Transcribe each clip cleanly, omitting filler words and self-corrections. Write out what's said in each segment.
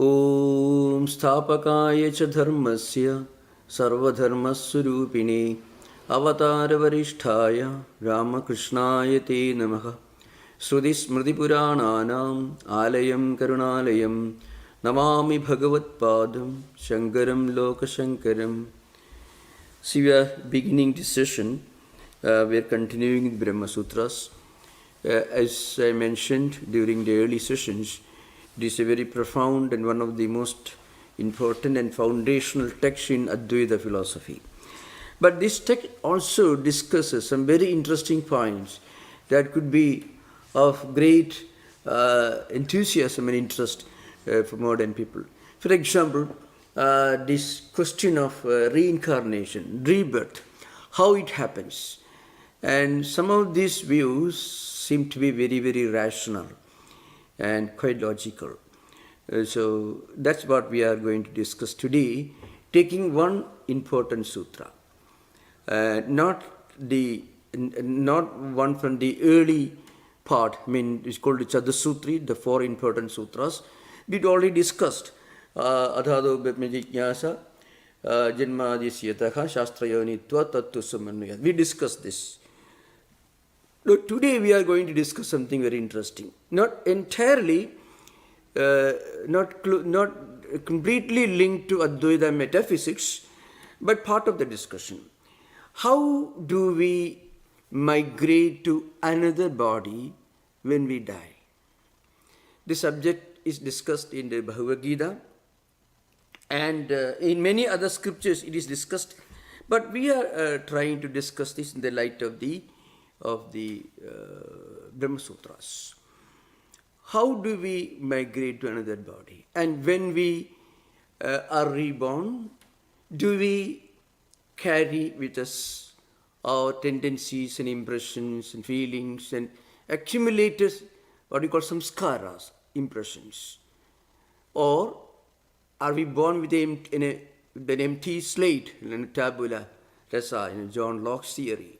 ॐ स्थापकाय च धर्मस्य सर्वधर्मस्वरूपिणे अवतारवरिष्ठाय रामकृष्णाय ते नमः। श्रुतिस्मृतिपुराणानाम् आलयं करुणालयं नमामि भगवत्पादं शङ्करं लोकशङ्करं. See, we are beginning this session. We are continuing with Brahma Sutras. As I mentioned during the early sessions, it is a very profound and one of the most important and foundational texts in Advaita philosophy. But this text also discusses some very interesting points that could be of great enthusiasm and interest for modern people. For example, this question of reincarnation, rebirth, how it happens. And some of these views seem to be very, very rational and quite logical. So that's what we are going to discuss today, taking one important sutra. Not one from the early part. I mean, it's called Chadasutri, the four important sutras. We already discussed Adhado Bhajnasa, Janmadishyataha, Shastrayonitva, Tattva Samannaya. We discussed this. Today we are going to discuss something very interesting. Not entirely, not completely linked to Advaita metaphysics, but part of the discussion. How do we migrate to another body when we die? This subject is discussed in the Bhagavad Gita, and in many other scriptures it is discussed, but we are trying to discuss this in the light of the Brahma Sutras. How do we migrate to another body? And when we are reborn, do we carry with us our tendencies and impressions and feelings and accumulators, what we call samskaras, impressions? Or are we born with an empty slate, in a tabula rasa, in John Locke's theory?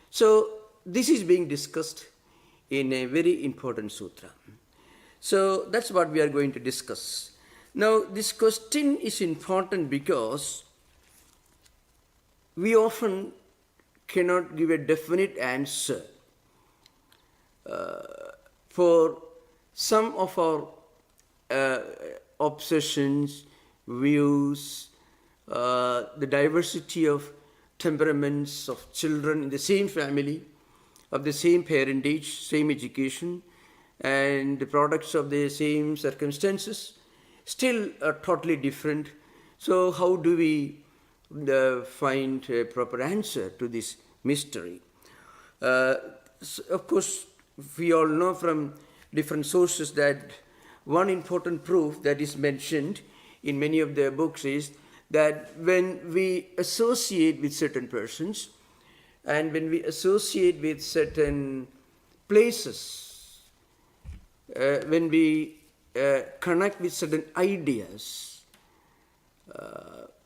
So this is being discussed in a very important sutra. So that's what we are going to discuss. Now this question is important because we often cannot give a definite answer for some of our obsessions, views, the diversity of temperaments of children in the same family, of the same parentage, same education, and the products of the same circumstances still are totally different. So how do we find a proper answer to this mystery? Of course, we all know from different sources that one important proof that is mentioned in many of their books is that when we associate with certain persons and when we associate with certain places, when we connect with certain ideas,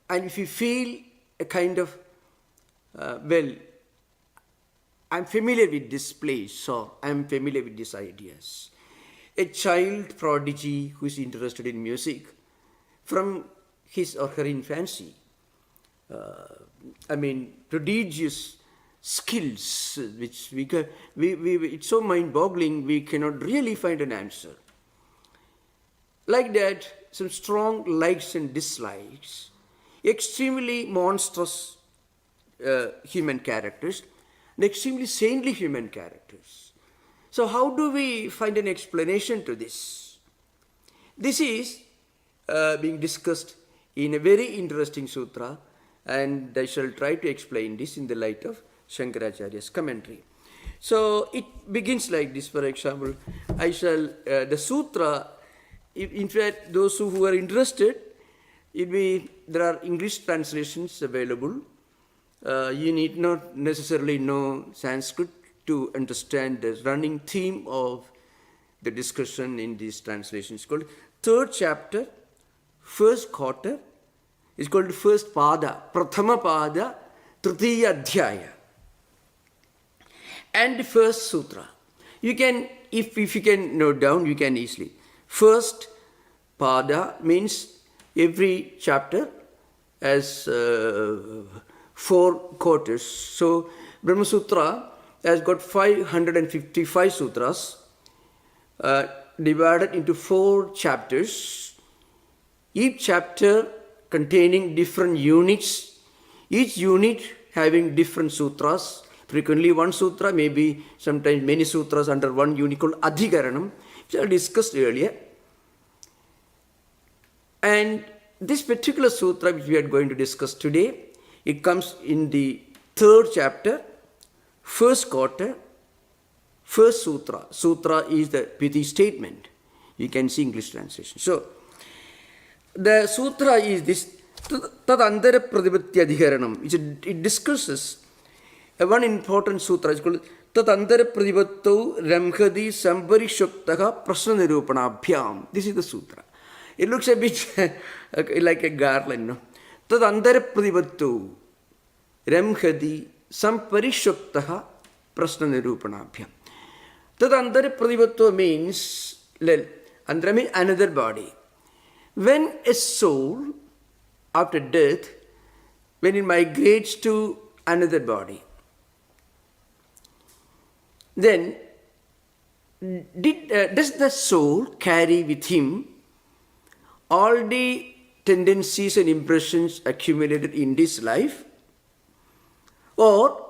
and if you feel a kind of, I'm familiar with this place or I'm familiar with these ideas. A child prodigy who is interested in music from his or her infancy, prodigious skills, which it's so mind-boggling, we cannot really find an answer. Like that, some strong likes and dislikes, extremely monstrous human characters, and extremely saintly human characters. So how do we find an explanation to this? This is being discussed in a very interesting sutra, and I shall try to explain this in the light of Shankaracharya's commentary. So it begins like this. For example, the sutra, in fact, those who are interested, there are English translations available. You need not necessarily know Sanskrit to understand the running theme of the discussion in these translations. It's called third chapter, first quarter, is called first pada, prathama pada, tritiya adhyaya. And the first sutra. You can, if you can note down, you can easily. First Pada means every chapter has 4 quarters. So Brahma Sutra has got 555 sutras divided into 4 chapters. Each chapter containing different units, each unit having different sutras. Frequently one sutra, maybe sometimes many sutras under one unit called Adhikaranam, which I discussed earlier. And this particular sutra which we are going to discuss today, it comes in the 3rd chapter, 1st quarter, 1st sutra. Sutra is the pithy statement. You can see English translation. So, the sutra is this Tadandara Pradipatti Adhikaranam. It discusses one important sutra. It's called Tadandara Pradipatto Ramkhadi Samparishoktaha Prasna Nirupanabhyam. This is the sutra. It looks a bit like a garland, no? Tadandara Pradipatto Ramkhadi Samparishoktaha Prasna Nirupanabhyam. Tadandara Pradipatto means, Andra means another body. When a soul, after death, when it migrates to another body, then does the soul carry with him all the tendencies and impressions accumulated in this life, or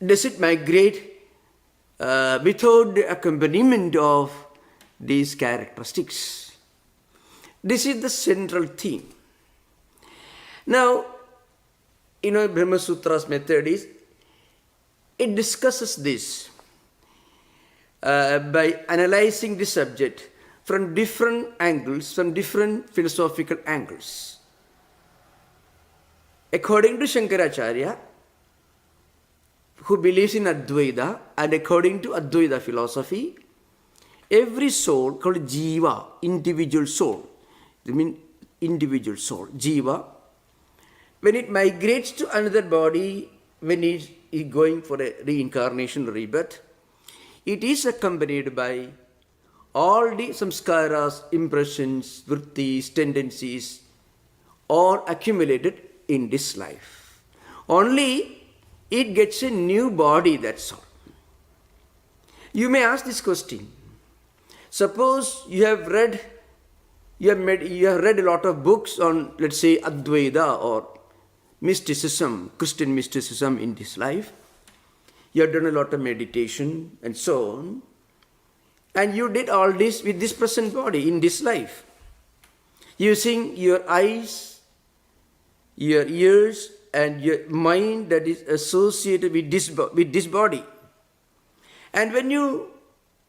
does it migrate without the accompaniment of these characteristics? This is the central theme. Now, Brahma Sutra's method is, it discusses this by analyzing the subject from different angles, from different philosophical angles. According to Shankaracharya, who believes in Advaita, and according to Advaita philosophy, every soul called Jiva, individual soul, I mean individual soul, Jiva, when it migrates to another body, when it is going for a reincarnation or rebirth, it is accompanied by all the samskaras, impressions, vrittis, tendencies, all accumulated in this life. Only it gets a new body, that's all. You may ask this question. Suppose you have read a lot of books on, let's say, Advaita or mysticism, Christian mysticism in this life. You have done a lot of meditation and so on. And you did all this with this present body in this life, using your eyes, your ears, and your mind that is associated with this body. And when you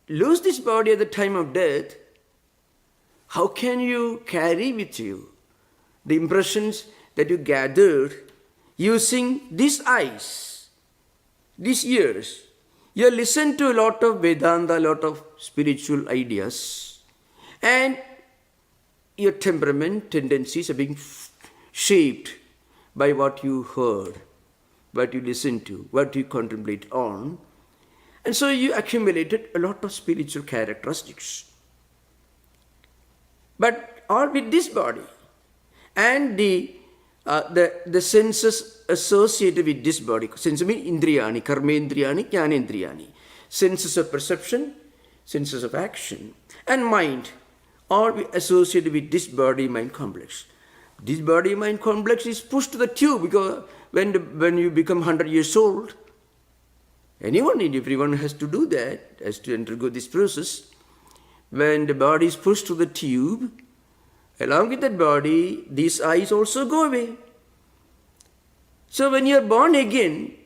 lose this body at the time of death, how can you carry with you the impressions that you gathered using these eyes, these ears? You listen to a lot of Vedanta, a lot of spiritual ideas, and your temperament, tendencies are being shaped by what you heard, what you listened to, what you contemplate on. And so you accumulated a lot of spiritual characteristics. But all with this body and the senses associated with this body. Senses mean indriyani, karmendriyani, jnanendriyani. Senses of perception, senses of action, and mind, all associated with this body-mind complex. This body-mind complex is pushed to the tube, because when you become 100 years old, everyone has to do that, has to undergo this process. When the body is pushed to the tube, along with that body, these eyes also go away. So when you are born again,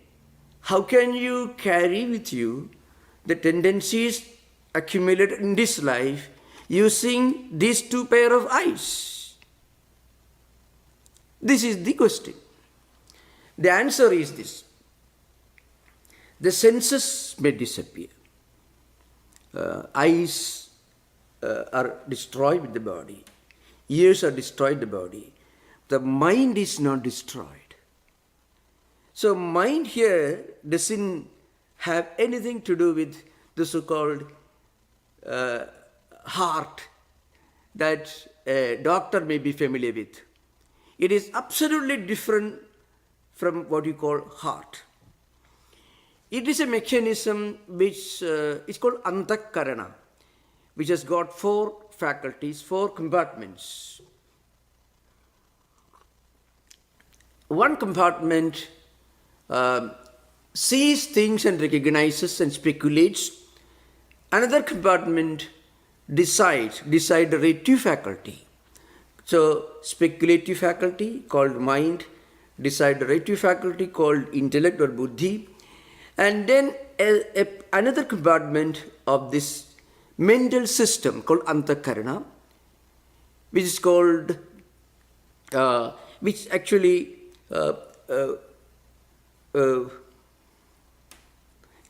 how can you carry with you the tendencies accumulated in this life using these 2 pair of eyes? This is the question. The answer is this. The senses may disappear. Eyes are destroyed with the body. Ears are destroyed the body. The mind is not destroyed. So mind here doesn't have anything to do with the so-called heart, that a doctor may be familiar with. It is absolutely different from what you call heart. It is a mechanism which is called antakarana, which has got 4 faculties, 4 compartments. One compartment sees things and recognizes and speculates. Another compartment deciderative faculty. So speculative faculty called mind, deciderative faculty called intellect or buddhi, and then another compartment of this mental system called antakarana, which is called, which actually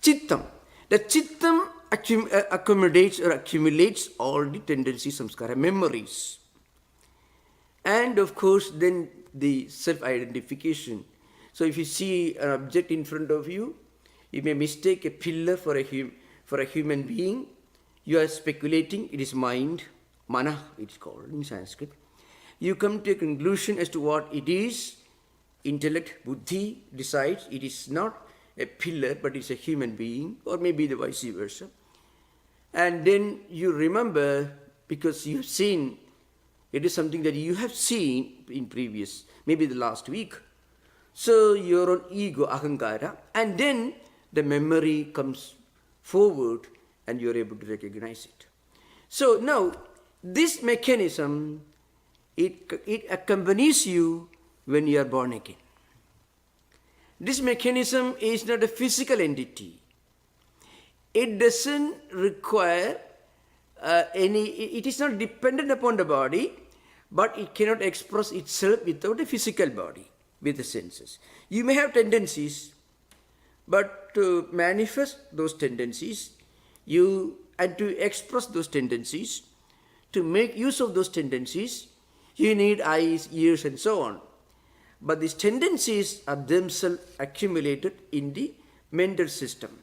chittam. The chittam accommodates or accumulates all the tendencies, samskara, memories. And of course, then the self-identification. So if you see an object in front of you, you may mistake a pillar for a human being. You are speculating, it is mind, mana it is called in Sanskrit. You come to a conclusion as to what it is. Intellect, buddhi decides it is not a pillar, but it's a human being, or maybe the vice versa. And then you remember, because you have seen, it is something that you have seen in previous, maybe the last week. So your own ego, ahankara, and then the memory comes forward and you're able to recognize it. So now, this mechanism, it accompanies you when you are born again. This mechanism is not a physical entity. It doesn't require it is not dependent upon the body, but it cannot express itself without a physical body, with the senses. You may have tendencies, but to manifest those tendencies, and to express those tendencies, to make use of those tendencies, you need eyes, ears, and so on. But these tendencies are themselves accumulated in the mental system.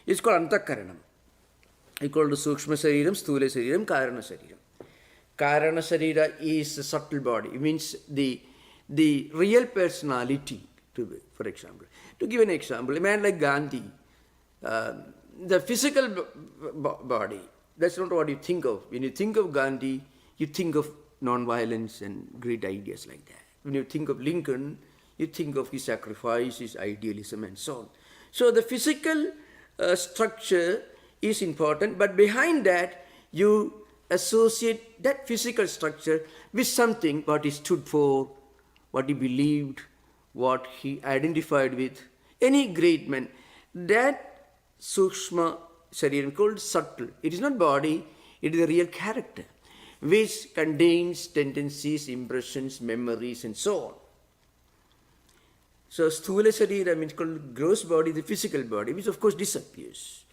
It's called antakaranam. It's called Sukshma Sariram, Sthula Sariram, Karana Sariram. Karana Sarira is a subtle body. It means the real personality, for example. To give an example, a man like Gandhi, the physical body, that's not what you think of. When you think of Gandhi, you think of non-violence and great ideas like that. When you think of Lincoln, you think of his sacrifice, his idealism, and so on. So the physical structure is important, but behind that, you associate that physical structure with something, what he stood for, what he believed, what he identified with. Any great man, that sukshma shariram called subtle. It is not body, it is a real character, which contains tendencies, impressions, memories, and so on. So sthula sharira means called gross body, the physical body, which of course disappears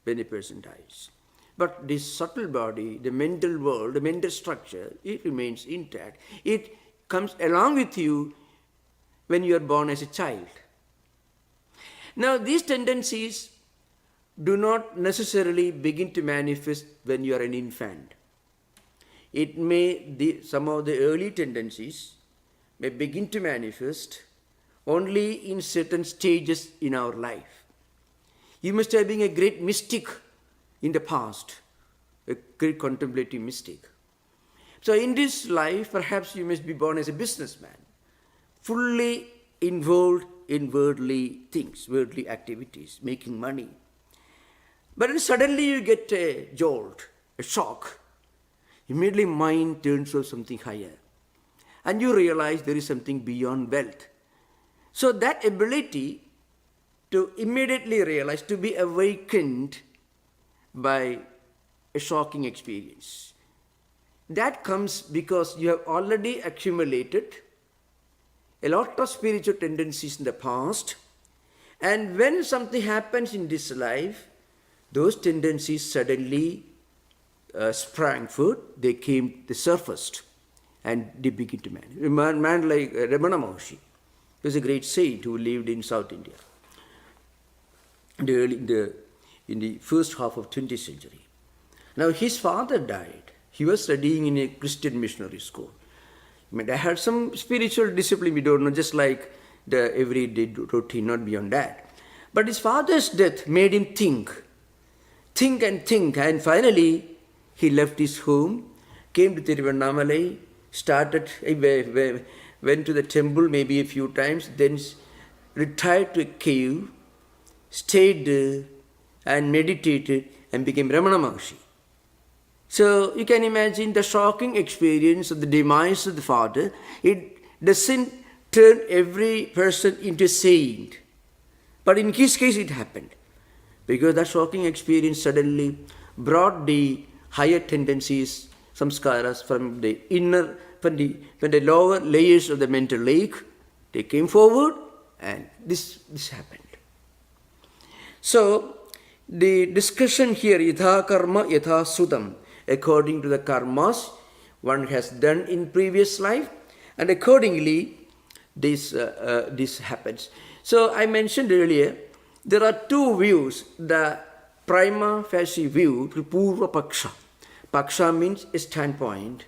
when a person dies. But this subtle body, the mental world, the mental structure, it remains intact. It comes along with you when you are born as a child. Now these tendencies do not necessarily begin to manifest when you are an infant. It may, some of the early tendencies may begin to manifest only in certain stages in our life. You must have been a great mystic in the past, a great contemplative mystic. So in this life, perhaps you must be born as a businessman, fully involved in worldly things, worldly activities, making money. But then suddenly you get a jolt, a shock. Immediately mind turns to something higher. And you realize there is something beyond wealth. So that ability to immediately realize, to be awakened by a shocking experience, that comes because you have already accumulated a lot of spiritual tendencies in the past. And when something happens in this life, those tendencies suddenly sprang forth, they surfaced, and they begin to manifest. A man like Ramana Maharshi was a great saint who lived in South India in the first half of 20th century. Now his father died. He was studying in a Christian missionary school. I mean, I had some spiritual discipline, we don't know, just like the everyday routine, not beyond that. But his father's death made him think and think, and finally he left his home, came to Tiruvannamalai, went to the temple maybe a few times, then retired to a cave, stayed there and meditated and became Ramana Maharshi. So you can imagine the shocking experience of the demise of the father. It doesn't turn every person into a saint. But in his case it happened. Because that shocking experience suddenly brought the higher tendencies, samskaras from the lower layers of the mental lake. They came forward and this happened. So the discussion here, yatha karma yatha sudam, according to the karmas one has done in previous life, and accordingly this happens. So I mentioned earlier, there are two views, the Primafacie view, Purva Paksha. Paksha means a standpoint.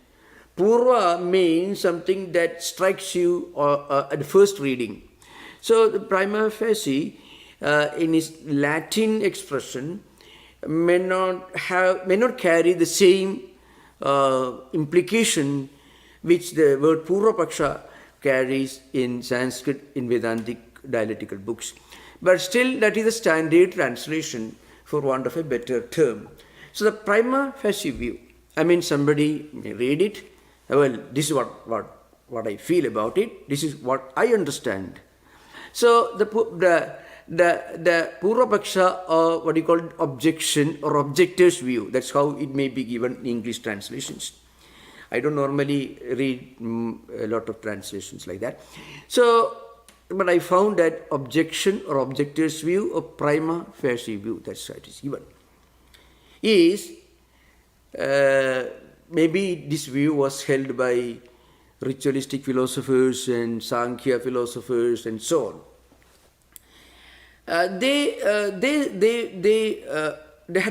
Purva means something that strikes you at the first reading. So the Primafacie, in its Latin expression, may not carry the same implication which the word Purva Paksha carries in Sanskrit in Vedantic dialectical books. But still, that is a standard translation for want of a better term. So the Primafacie view, I mean, somebody may read it, well, this is what I feel about it, this is what I understand. So the Purva Paksha, or what you call it, objection or objector's view, that's how it may be given in English translations. I don't normally read a lot of translations like that. So, but I found that objection or objector's view or Primafacie view, that's how it is given, is maybe this view was held by ritualistic philosophers and Sankhya philosophers and so on. They had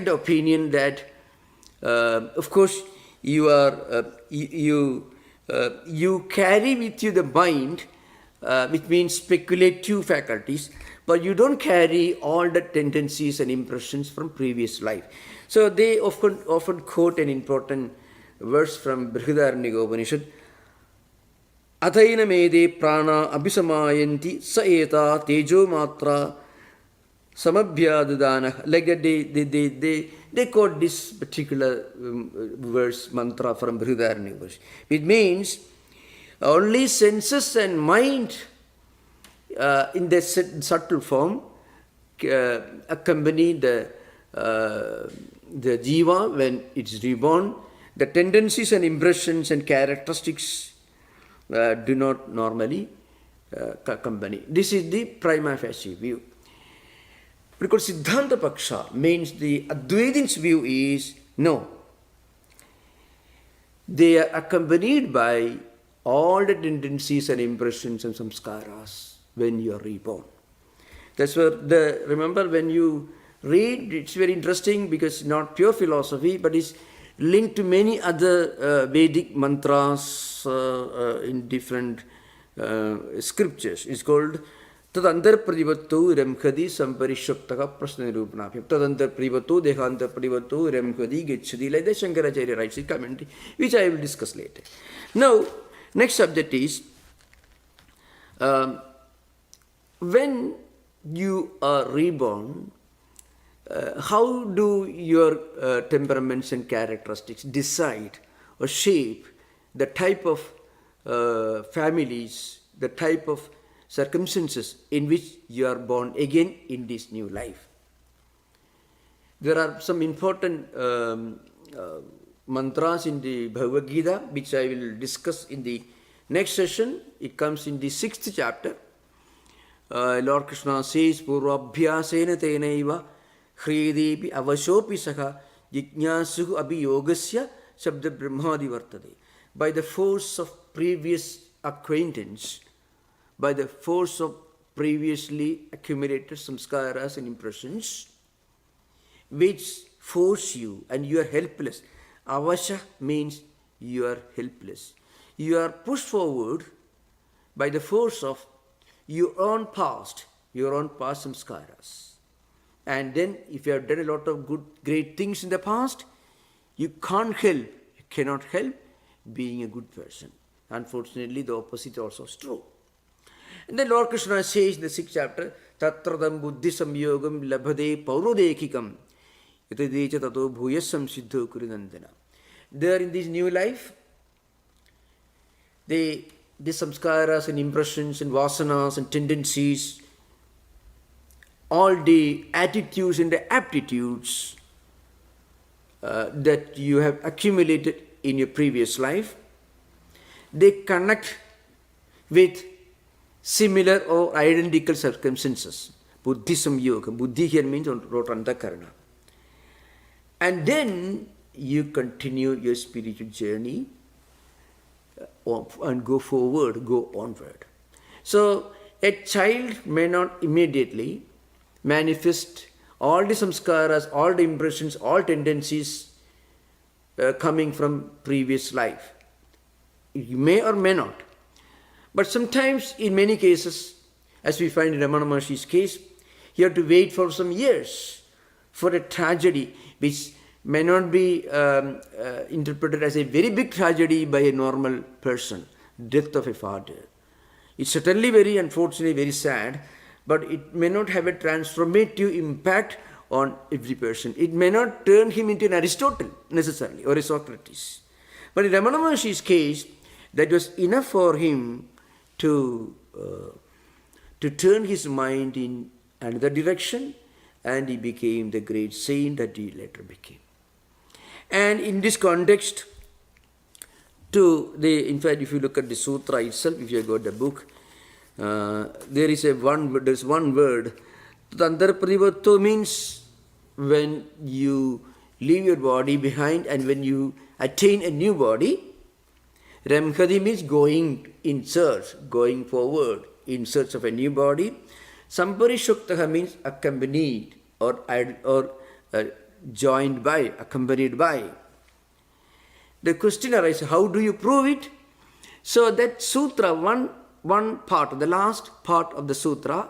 the opinion that, of course, you carry with you the mind, which means speculative faculties, but you don't carry all the tendencies and impressions from previous life. So they often quote an important verse from Brihadaranyaka Upanishad, Adhaina mede prana abhisamayanti sa eta tejo matra samabhyadadana. Like that they quote this particular verse, mantra from Brihadaranyaka Upanishad. It means only senses and mind in their subtle form accompany the jiva when it's reborn. The tendencies and impressions and characteristics do not normally accompany. This is the Primafacie view. Because Siddhanta Paksha means the Advaitins' view is no. They are accompanied by all the tendencies and impressions and samskaras when you are reborn. That's where remember when you read, it's very interesting because not pure philosophy, but it's linked to many other Vedic mantras in different scriptures. It's called Tadandar Pradipatto Remkhadi Samparishoptaka Prasna Nirupnapyam. Tadandar Pradipatto Dehantar Pradipatto Remkhadi Gechadi. Like that Shankaracharya writes in commentary, which I will discuss later. Now, next subject is when you are reborn, how do your temperaments and characteristics decide or shape the type of families, the type of circumstances in which you are born again in this new life? There are some important mantras in the Bhagavad Gita, which I will discuss in the next session. It comes in the 6th chapter. Lord Krishna says, Purvabhyasena tenaiva Hridepi avashopi saha jijnasuhu abhiyogasya sabda brahmadi vartade. By the force of previous acquaintance, by the force of previously accumulated samskaras and impressions, which force you and you are helpless. Avasha means you are helpless. You are pushed forward by the force of your own past samskaras. And then if you have done a lot of good, great things in the past, you cannot help being a good person. Unfortunately, the opposite also is true. And then Lord Krishna says in the 6th chapter, Tatradam buddhi samyogam labhade paurodekikam yatadecha tato bhuyasam siddho kurinandana. There in this new life, the samskaras and impressions and vasanas and tendencies, all the attitudes and the aptitudes that you have accumulated in your previous life, they connect with similar or identical circumstances. Buddhi samyoga. Buddhi here means antakarana. And then you continue your spiritual journey and go forward, go onward. So a child may not immediately manifest all the samskaras, all the impressions, all tendencies coming from previous life. You may or may not. But sometimes, in many cases, as we find in Ramana Maharshi's case, you have to wait for some years for a tragedy which may not be interpreted as a very big tragedy by a normal person, death of a father. It's certainly very unfortunately very sad, but it may not have a transformative impact on every person. It may not turn him into an Aristotle necessarily or a Socrates. But in Ramana Maharshi's case, that was enough for him to turn his mind in another direction, and he became the great saint that he later became. And in this context, in fact, if you look at the sutra itself, if you have got the book, there's one word. Tantra means when you leave your body behind and when you attain a new body. Ramkhadi means going in search, going forward in search of a new body. Samparishuktaha means accompanied or joined by, accompanied by. The question arises, how do you prove it? So that sutra, one part, the last part of the sutra,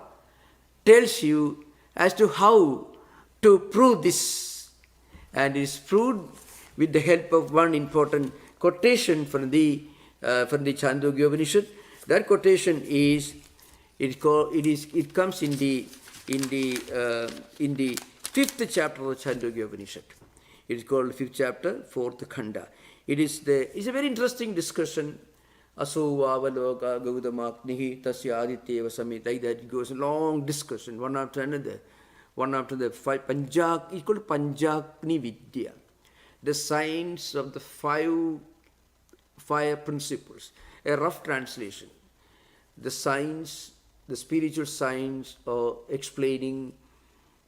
tells you as to how to prove this. And it is proved with the help of one important quotation from the Chandogya Upanishad. That quotation it comes in the 5th chapter of Chandogya Upanishad. It is called 5th chapter, 4th khanda. It's a very interesting discussion. Aso avaloka gaudamaknihi tasya adityeva samit. Like that, it goes a long discussion, one after another. One after the five. It's called Panjakni Vidya. The science of the five principles. A rough translation. The science, the spiritual science of explaining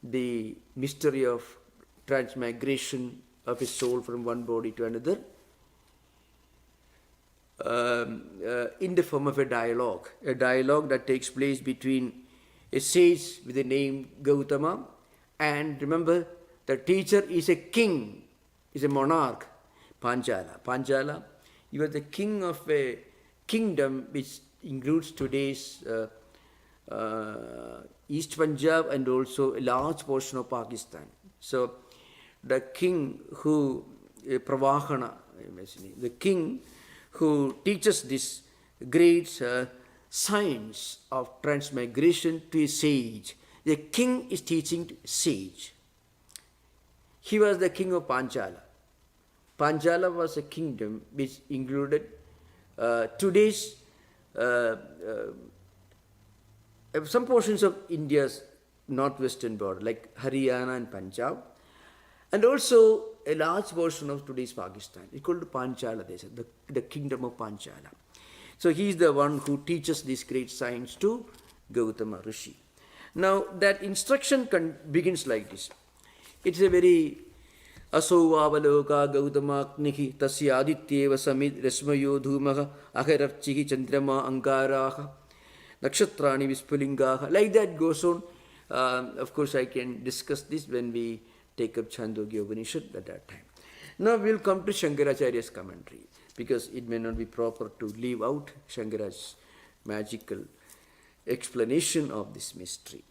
the mystery of transmigration of a soul from one body to another in the form of a dialogue that takes place between a sage with the name Gautama, and remember, the teacher is a king, is a monarch, Panchala. You are the king of a kingdom which includes today's East Punjab and also a large portion of Pakistan. So the king who, Pravahana, the king who teaches this great science of transmigration to a sage. The king is teaching to a sage. He was the king of Panchala. Panchala was a kingdom which included today's some portions of India's northwestern border, like Haryana and Punjab, and also a large portion of today's Pakistan. It's called Panchala Desha, the kingdom of Panchala. So he is the one who teaches this great science to Gautama Rishi. Now that instruction begins like this. It's a very Aso avaloka Gautamaknihi tasya adityeva samid resmayo dhumaha ahararchihi chandrama angaraha nakshatrani vispulingaha. Like that goes on. Of course, I can discuss this when we take up Chandogya Upanishad at that time. Now we'll come to Shankaracharya's commentary, because it may not be proper to leave out Shankara's magical explanation of this mystery.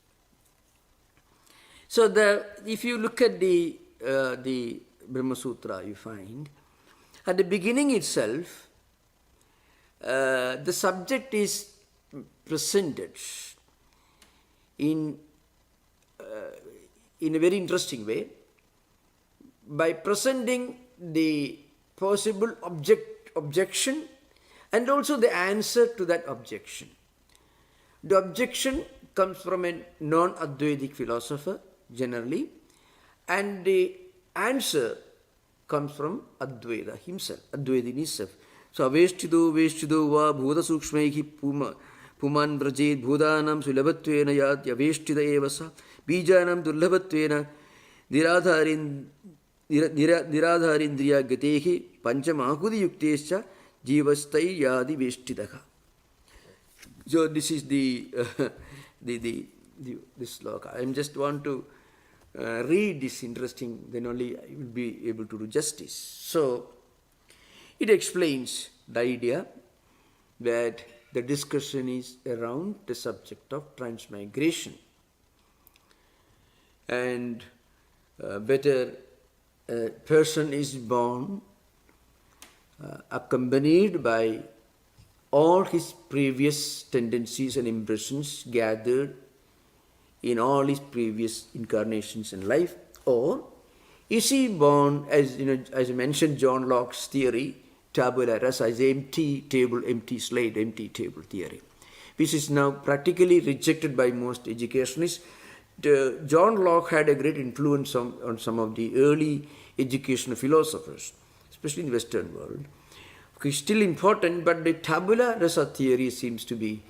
So if you look at the Brahma Sutra, you find at the beginning itself, the subject is presented in a very interesting way by presenting the possible objection and also the answer to that objection. The objection comes from a non-Advaitic philosopher generally, and the answer comes from Advaita himself, Advaita himself. So, aveshtido va bhuta sukshmaihi puman vrajed bhudanam sulabhatvena yat aveshtida evasa bijanam durlabhatvena niradharindriya gatehi panchamahudi yuktescha jivastai yadi veshtidaha. So this is the sloka. I just want to read this interesting, then only I will be able to do justice. So it explains the idea that the discussion is around the subject of transmigration, and whether a person is born accompanied by all his previous tendencies and impressions gathered in all his previous incarnations in life, or is he born, as as I mentioned, John Locke's theory, tabula rasa, is empty table, empty slate, empty table theory, which is now practically rejected by most educationists. John Locke had a great influence on some of the early educational philosophers, especially in the Western world. It's still important, but the tabula rasa theory seems to be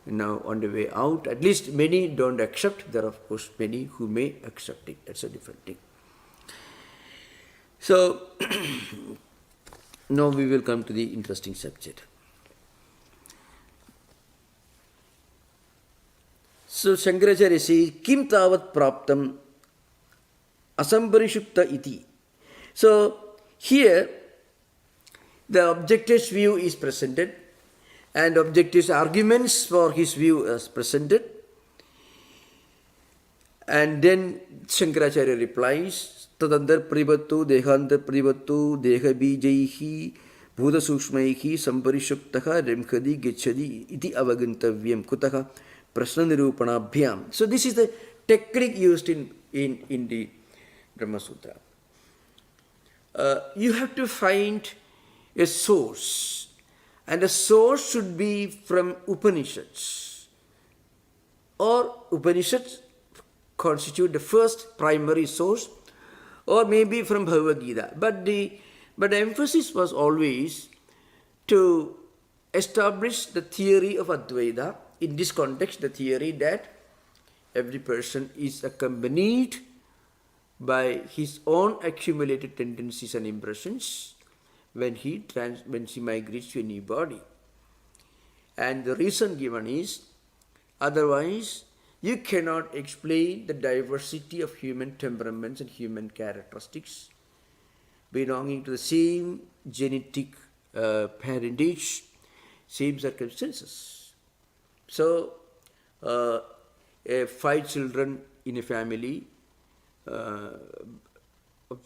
now on the way out. At least many don't accept. There are, of course, many who may accept it. That's a different thing. So, now we will come to the interesting subject. So, Shankaracharya says, Kim tavat praptam asamparishukta iti. So, here, the objective's view is presented, and objective's arguments for his view is presented. And then Shankaracharya replies, Tadandar privattu, dehantar privattu, deha bijaihi, bhuta sukshmaihi, samparishuktaha, remkhadi, gechadi, iti avagantavyam kutaha, prasna nirupanabhyam. So this is the technique used in the Brahma Sutra. You have to find a source, and the source should be from Upanishads, or Upanishads constitute the first primary source, or maybe from Bhagavad Gita. But the emphasis was always to establish the theory of Advaita. In this context, the theory that every person is accompanied by his own accumulated tendencies and impressions when he migrates to a new body. And the reason given is, otherwise you cannot explain the diversity of human temperaments and human characteristics belonging to the same genetic parentage, same circumstances. So, 5 children in a family of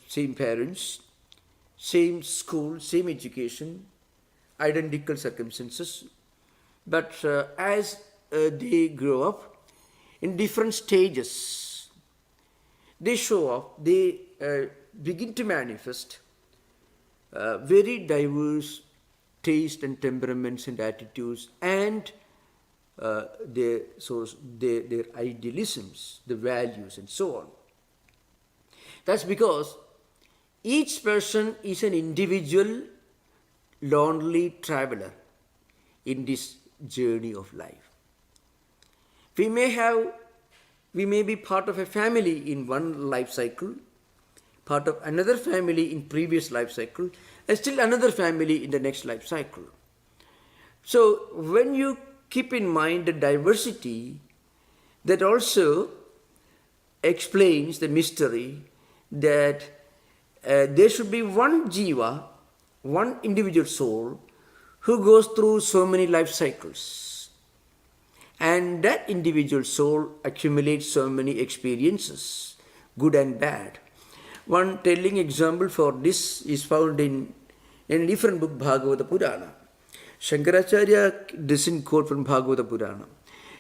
same parents, same school, same education, identical circumstances, but as they grow up in different stages, they show up, they begin to manifest very diverse tastes and temperaments and attitudes, and their idealisms, the values, and so on. That's because each person is an individual, lonely traveler in this journey of life. We may be part of a family in one life cycle, part of another family in previous life cycle, and still another family in the next life cycle. So when you keep in mind the diversity, that also explains the mystery that there should be one jiva, one individual soul, who goes through so many life cycles. And that individual soul accumulates so many experiences, good and bad. One telling example for this is found in a different book, Bhagavata Purana. Shankaracharya doesn't quote from Bhagavata Purana.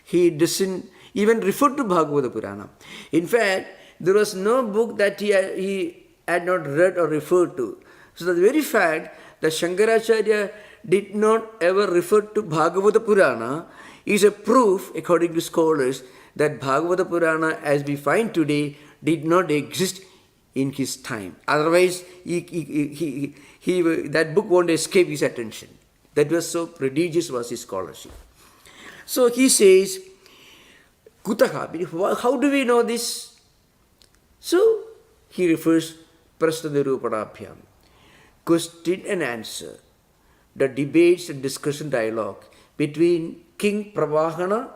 He doesn't even refer to Bhagavata Purana. In fact, there was no book that he had not read or referred to. So the very fact that Shankaracharya did not ever refer to Bhagavata Purana is a proof, according to scholars, that Bhagavata Purana as we find today did not exist in his time. Otherwise, that book won't escape his attention. That was so prodigious was his scholarship. So he says, Kutaha, how do we know this? So he refers Prastadarupadabhyam, question and answer, the debates and discussion dialogue between King Pravahana,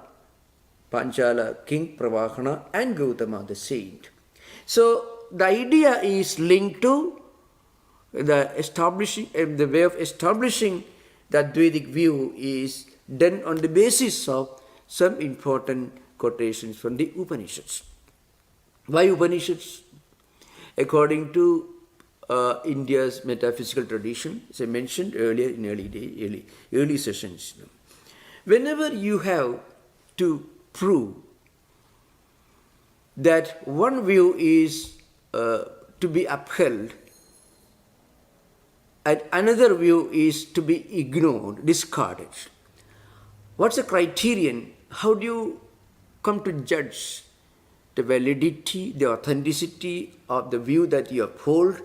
Panchala, King Pravahana and Gautama the saint. So the idea is linked to the way of establishing the Advaitic view is done on the basis of some important quotations from the Upanishads. Why Upanishads? According to India's metaphysical tradition, as I mentioned earlier in early sessions, whenever you have to prove that one view is to be upheld and another view is to be ignored, discarded, what's the criterion? How do you come to judge the validity, the authenticity of the view that you uphold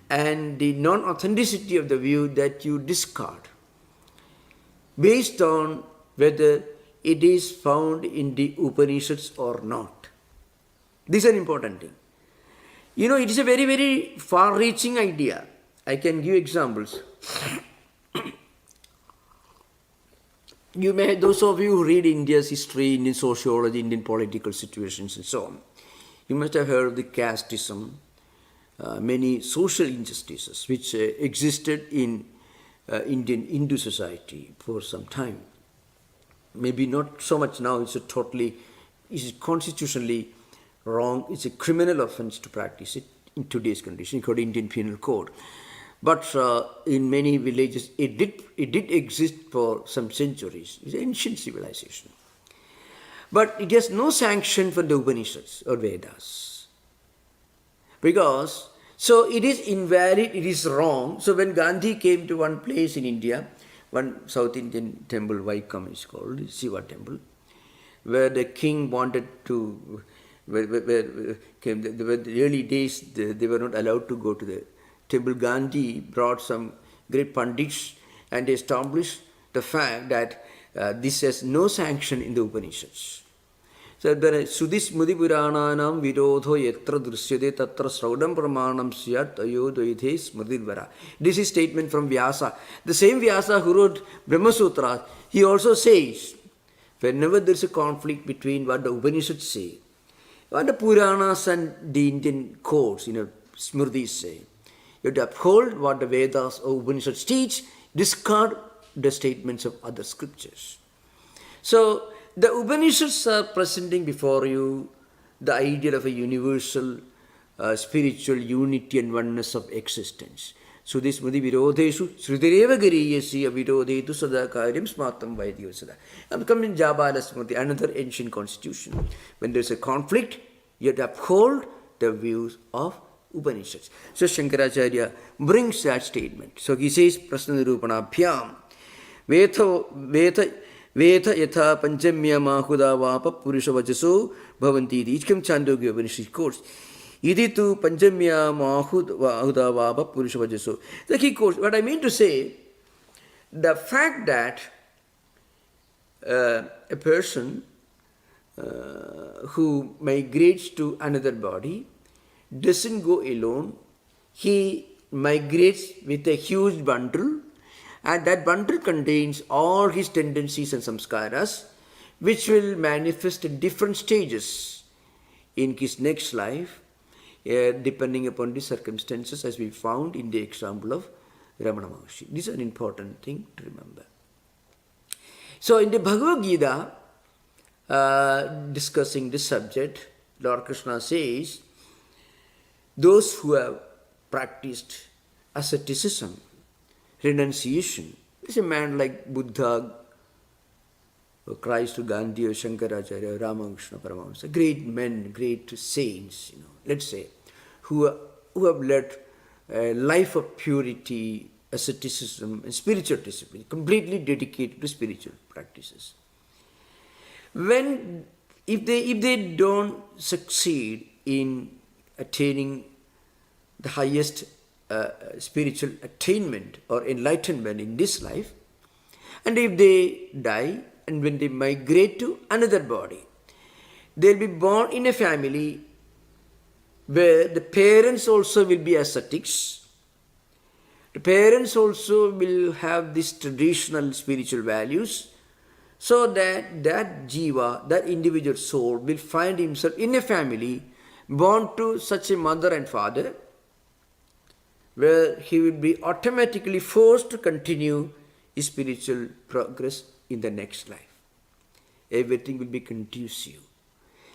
and the non-authenticity of the view that you discard, based on whether it is found in the Upanishads or not? This is an important thing. It is a very, very far-reaching idea. I can give examples. Those of you who read India's history, Indian sociology, Indian political situations and so on, you must have heard of the casteism, many social injustices which existed in Indian Hindu society for some time. Maybe not so much now, it's constitutionally wrong, it's a criminal offense to practice it in today's condition, according to Indian Penal Code. But in many villages, it did exist for some centuries. It's an ancient civilization. But it has no sanction from the Upanishads or Vedas. So it is invalid, it is wrong. So when Gandhi came to one place in India, one South Indian temple, Vaikam is called, Shiva temple, where the king wanted to, where came the early days, they were not allowed to go to the temple. Gandhi brought some great pandits and established the fact that this has no sanction in the Upanishads. So there is Sudis Mudi Purananam Virodho Yetra Drusyade Tatra Sraudam Pramanam Syat Ayodvaithe Smridirvara. This is statement from Vyasa. The same Vyasa who wrote Brahma Sutra, he also says, whenever there is a conflict between what the Upanishads say, what the Puranas and the Indian codes, Smritis say, you have to uphold what the Vedas or Upanishads teach, discard the statements of other scriptures. So the Upanishads are presenting before you the ideal of a universal spiritual unity and oneness of existence. So this Mudi Virodeshu Srudireva Gariyasi Virodetu Sadakaryam Smatam Vaidyo Sada. I'm coming Jabala Smriti, another ancient constitution. When there's a conflict, you have to uphold the views of Upanishads. So Shankaracharya brings that statement. So he says, Prasnarupanabhyam Vetha Yatha Panchamya Mahuda Vapa Purusha Vajaso Bhavanti. Each come Chandogya Upanishad quotes. Iditu Panchamya Mahuda Vapa Purusha Vajaso. The key quotes. What I mean to say, the fact that a person who migrates to another body doesn't go alone. He migrates with a huge bundle, and that bundle contains all his tendencies and samskaras, which will manifest in different stages in his next life. depending upon the circumstances, as we found in the example of Ramana Maharshi. This is an important thing to remember. So in the Bhagavad Gita, discussing this subject, Lord Krishna says, those who have practiced asceticism, renunciation, there's a man like Buddha, or Christ, or Gandhi, or Shankaracharya, or Ramakrishna Paramahamsa, great men, great saints, let's say, who have led a life of purity, asceticism, and spiritual discipline, completely dedicated to spiritual practices. If they don't succeed in attaining the highest spiritual attainment or enlightenment in this life, and if they die, and when they migrate to another body, they'll be born in a family where the parents also will be ascetics. The parents also will have these traditional spiritual values, so that jiva, that individual soul, will find himself in a family born to such a mother and father, where he will be automatically forced to continue his spiritual progress in the next life. Everything will be conducive.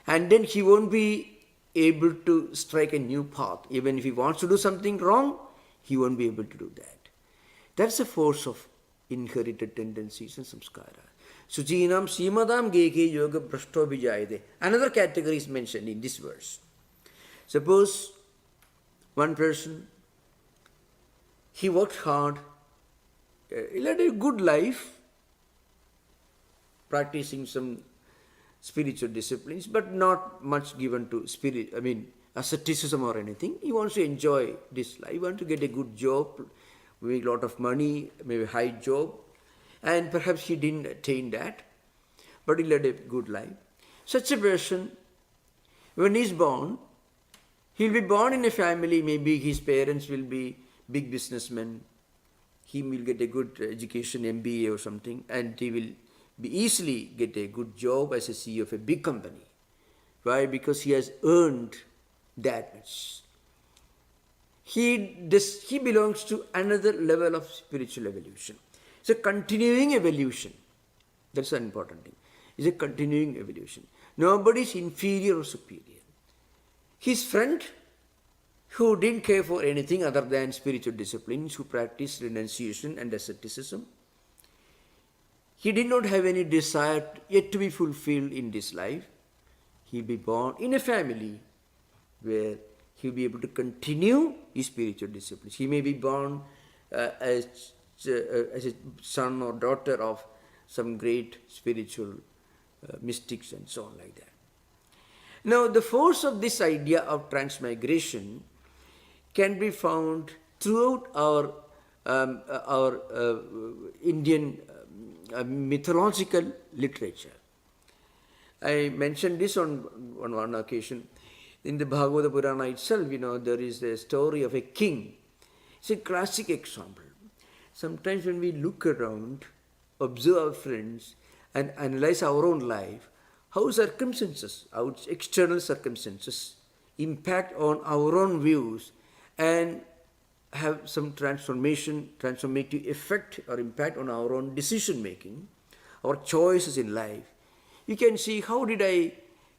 And then he won't be able to strike a new path. Even if he wants to do something wrong, he won't be able to do that. That's the force of inherited tendencies and samskara. Suchinam simadam geke yoga brashto vijayade. Another category is mentioned in this verse. Suppose one person, he worked hard, he led a good life, practicing some spiritual disciplines, but not much given to asceticism or anything. He wants to enjoy this life. He wants to get a good job, maybe a lot of money, maybe a high job, and perhaps he didn't attain that, but he led a good life. Such a person, when he is born, he will be born in a family, maybe his parents will be big businessmen, he will get a good education, MBA or something, and he will easily get a good job as a CEO of a big company. Why? Because he has earned that much. He belongs to another level of spiritual evolution. It's a continuing evolution. That's an important thing. It's a continuing evolution. Nobody is inferior or superior. His friend, who didn't care for anything other than spiritual disciplines, who practiced renunciation and asceticism, he did not have any desire yet to be fulfilled in this life. He'll be born in a family where he'll be able to continue his spiritual disciplines. He may be born as a son or daughter of some great spiritual mystics and so on like that. Now, the force of this idea of transmigration can be found throughout our Indian mythological literature. I mentioned this on one occasion. In the Bhagavata Purana itself, there is a story of a king. It's a classic example. Sometimes when we look around, observe our friends, and analyze our own life, how circumstances, how external circumstances impact on our own views and have some transformative effect or impact on our own decision making, our choices in life, you can see how did I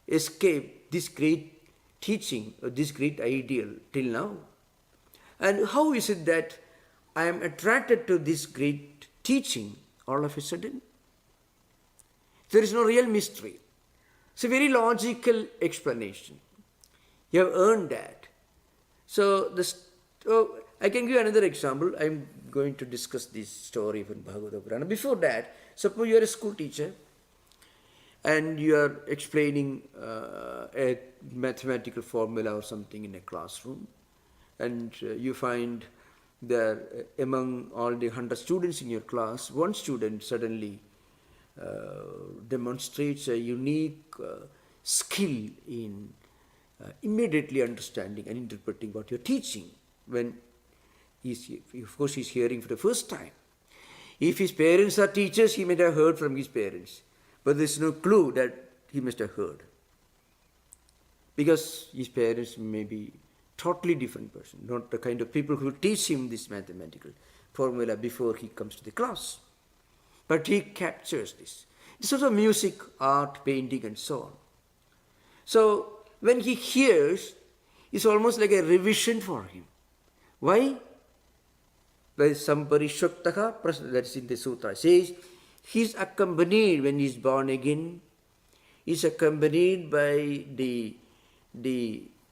escape this great teaching or this great ideal till now? And how is it that I am attracted to this great teaching all of a sudden? There is no real mystery. It's a very logical explanation. You have earned that. So I can give another example. I'm going to discuss this story from Bhagavata Purana. Before that, suppose you are a school teacher and you are explaining a mathematical formula or something in a classroom, and you find that among all the 100 students in your class, one student suddenly demonstrates a unique skill in immediately understanding and interpreting what you're teaching when of course he's hearing for the first time. If his parents are teachers, he might have heard from his parents, but there's no clue that he must have heard, because his parents may be Totally different person, not the kind of people who teach him this mathematical formula before he comes to the class. But he captures this. It's also music, art, painting, and so on. So when he hears, it's almost like a revision for him. Why? By Samparishoktaha, that's in the sutra, says he's accompanied when he's born again. He's accompanied by the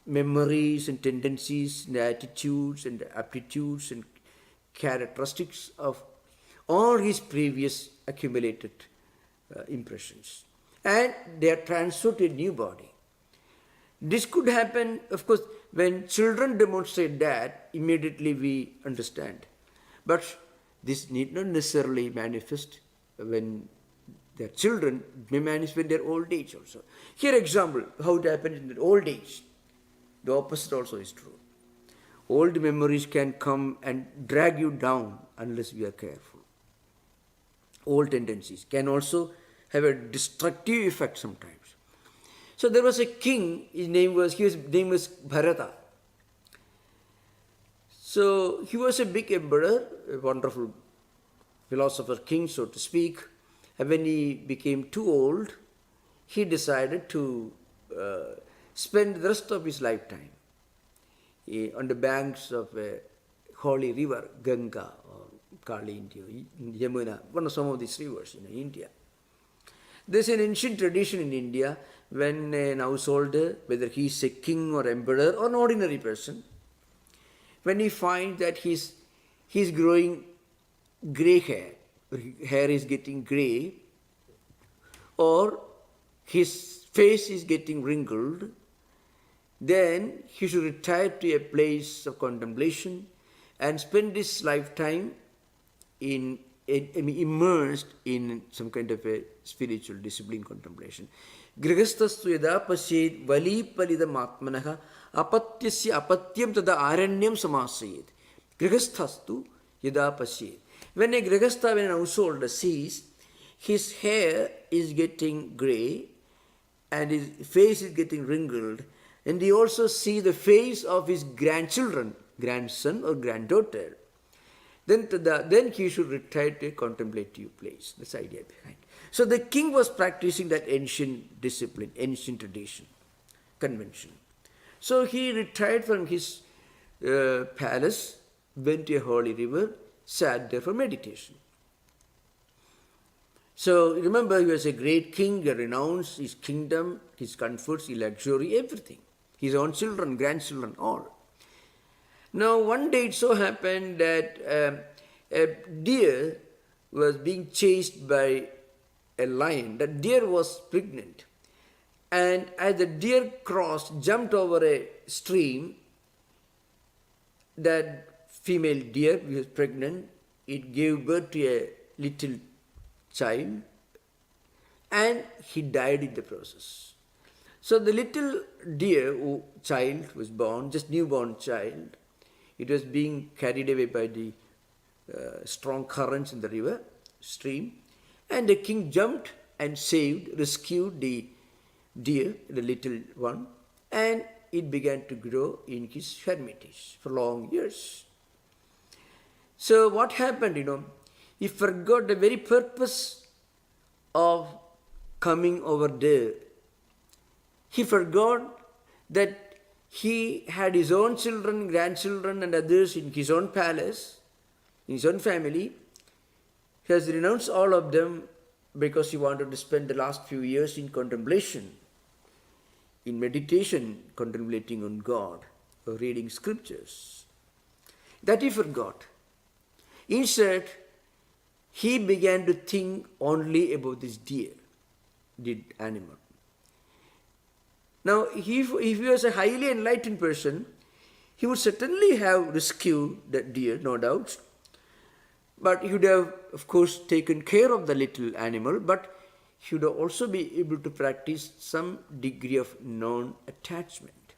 memories and tendencies and attitudes and aptitudes and characteristics of all his previous accumulated impressions. And they are transferred to a new body. This could happen, of course, when children demonstrate that, immediately we understand. But this need not necessarily manifest when they are children, it may manifest when they are old age also. Here example, how it happens in the old age. The opposite also is true. Old memories can come and drag you down unless we are careful. Old tendencies can also have a destructive effect sometimes. So there was a king, his name was Bharata. So he was a big emperor, a wonderful philosopher king, so to speak. And when he became too old, he decided to spend the rest of his lifetime on the banks of a holy river, Ganga or Kali, Yamuna, one of some of these rivers in India. There's an ancient tradition in India when an householder, whether he's a king or emperor or an ordinary person, when he finds that he's growing grey hair is getting grey, or his face is getting wrinkled, then he should retire to a place of contemplation and spend his lifetime immersed in some kind of a spiritual discipline contemplation. Grihasthastu yada pasyed valipalidam atmanaha apatyasya apatyam tada aranyam samasayed. Grihasthastu yada pasyed. When a grihastha, when an householder sees his hair is getting grey and his face is getting wrinkled, and he also sees the face of his grandchildren, grandson or granddaughter, then he should retire to a contemplative place. That's the idea behind. So the king was practicing that ancient discipline, ancient tradition, convention. So he retired from his palace, went to a holy river, sat there for meditation. So remember, he was a great king, he renounced his kingdom, his comforts, his luxury, everything. His own children, grandchildren, all. Now one day it so happened that a deer was being chased by a lion. The deer was pregnant. And as the deer jumped over a stream, that female deer, which was pregnant, it gave birth to a little child, and he died in the process. So the little deer child was born, just newborn child. It was being carried away by the strong currents in the river, stream, and the king jumped and rescued the deer, the little one, and it began to grow in his hermitage for long years. So what happened, he forgot the very purpose of coming over there. He forgot that he had his own children, grandchildren and others in his own palace, in his own family. He has renounced all of them because he wanted to spend the last few years in contemplation, in meditation, contemplating on God, or reading scriptures. That he forgot. Instead, he began to think only about this deer, the animal. Now, if he was a highly enlightened person, he would certainly have rescued that deer, no doubt. But he would have, of course, taken care of the little animal, but he would also be able to practice some degree of non-attachment.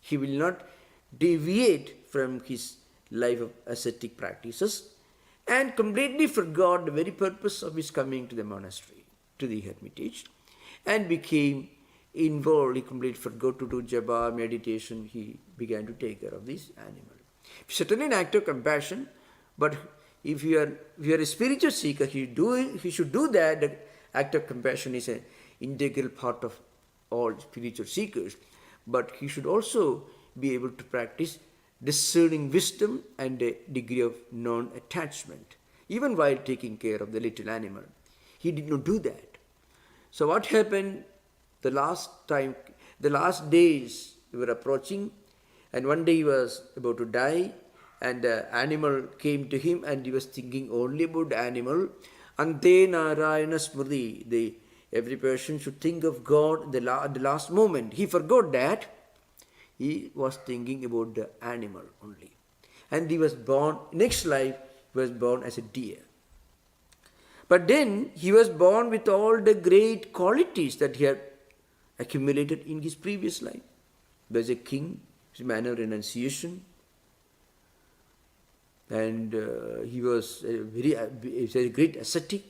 He will not deviate from his life of ascetic practices and completely forgot the very purpose of his coming to the monastery, to the hermitage, and became involved, he completely forgot to do japa, meditation, he began to take care of this animal. Certainly an act of compassion, but if you are a spiritual seeker, he should do that. The act of compassion is an integral part of all spiritual seekers. But he should also be able to practice discerning wisdom and a degree of non-attachment, even while taking care of the little animal. He did not do that. So what happened the last days were approaching, and one day he was about to die, and the animal came to him, and he was thinking only about the animal. Ante Narayana Smriti, every person should think of God at the last moment. He forgot that. He was thinking about the animal only. And he was born, next life, he was born as a deer. But then he was born with all the great qualities that he had accumulated in his previous life. He was a king, his manner of renunciation, and he was a great ascetic.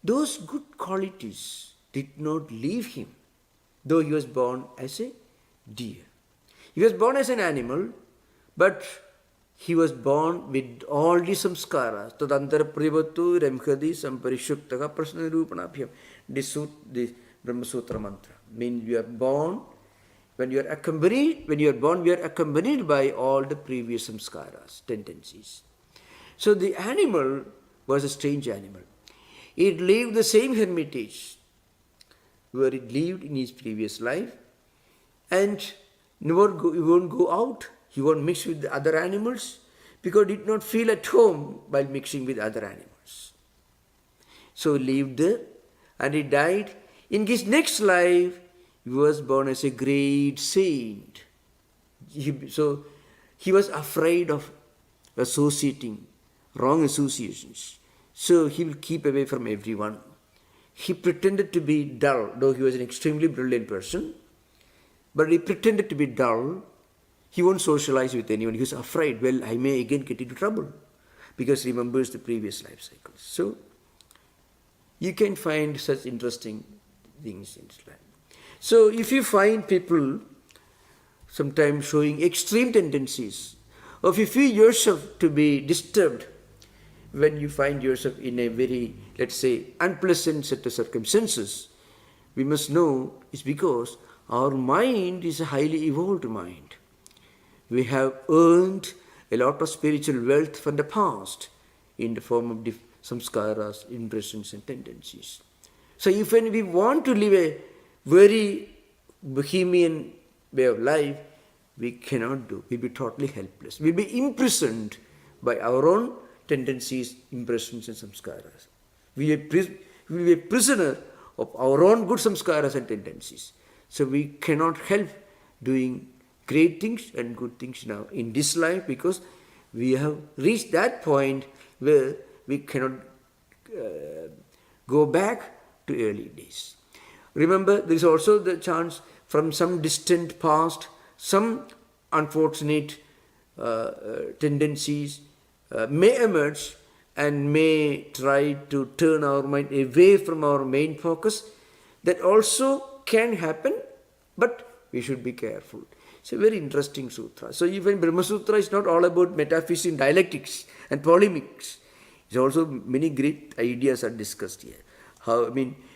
Those good qualities did not leave him, though he was born as a deer. He was born as an animal, but he was born with all the samskaras. Tadantara privatu remkhadi samparishuktaha prasnarupanabhyam. The Brahma Sutra mantra. Means you are born, when you are born, we are accompanied by all the previous samskaras, tendencies. So the animal was a strange animal. It lived the same hermitage where it lived in his previous life, and he won't go out, he won't mix with the other animals, because he did not feel at home while mixing with other animals. So he lived there, and he died. In his next life, he was born as a great saint. So he was afraid of associating, wrong associations. So he will keep away from everyone. He pretended to be dull, though he was an extremely brilliant person. But he pretended to be dull. He won't socialize with anyone. He was afraid, well, I may again get into trouble, because he remembers the previous life cycles. So you can find such interesting things in Islam. So if you find people sometimes showing extreme tendencies, or if you feel yourself to be disturbed when you find yourself in a very, let's say, unpleasant set of circumstances, we must know it's because our mind is a highly evolved mind. We have earned a lot of spiritual wealth from the past in the form of samskaras, impressions and tendencies. So if when we want to live a very bohemian way of life, we cannot do. We'll be totally helpless. We'll be imprisoned by our own tendencies, impressions and samskaras. We will be a prisoner of our own good samskaras and tendencies. So we cannot help doing great things and good things now in this life, because we have reached that point where we cannot go back to early days. Remember, there is also the chance from some distant past, some unfortunate tendencies may emerge and may try to turn our mind away from our main focus. That also can happen, but we should be careful. It's a very interesting sutra. So even Brahma Sutra is not all about metaphysics and dialectics and polemics. It's also many great ideas are discussed here.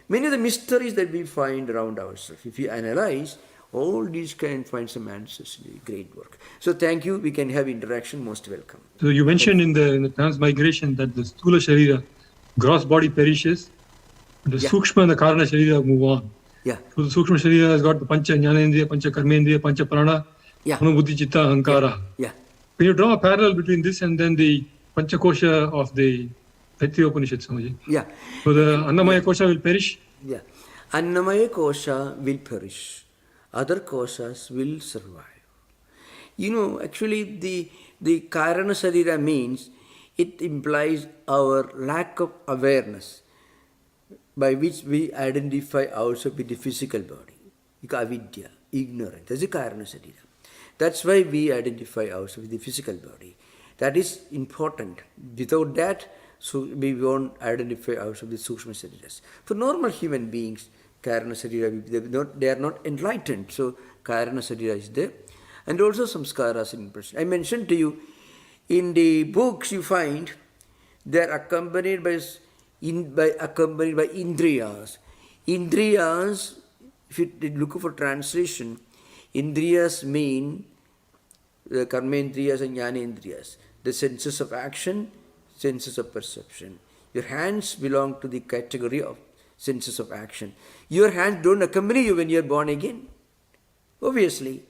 Many of the mysteries that we find around ourselves, if we analyze, all these can find some answers in the great work. So thank you. We can have interaction. Most welcome. So you mentioned in the transmigration that the Sthula Sharira, gross body perishes, the Sukshma and the Karana Sharira move on. Yeah. So the Sukshma Sharira has got the Pancha Jnanendriya, Pancha Karmendriya, Pancha Prana, Manubuddhi Chitta, Ahankara. Yeah. Can you draw a parallel between this and then the Pancha Kosha of the Taittiriya Upanishad, Swamiji? Yeah. So the Annamaya Kosha will perish? Yeah. Annamaya Kosha will perish. Other koshas will survive. Actually the Karana Sharira means, it implies our lack of awareness by which we identify ourselves with the physical body. Avidya, ignorance. That's the Karana Sharira. That's why we identify ourselves with the physical body. That is important. Without that, so we won't identify ourselves with Sukshma Shariras. For normal human beings, Karana Sarira, they are not enlightened. So Karana Sarira is there. And also samskaras in person. I mentioned to you, in the books you find, they are accompanied by indriyas. Indriyas, if you look for translation, indriyas mean the karma indriyas and jnana indriyas, the senses of action, senses of perception. Your hands belong to the category of senses of action. Your hands don't accompany you when you are born again, obviously.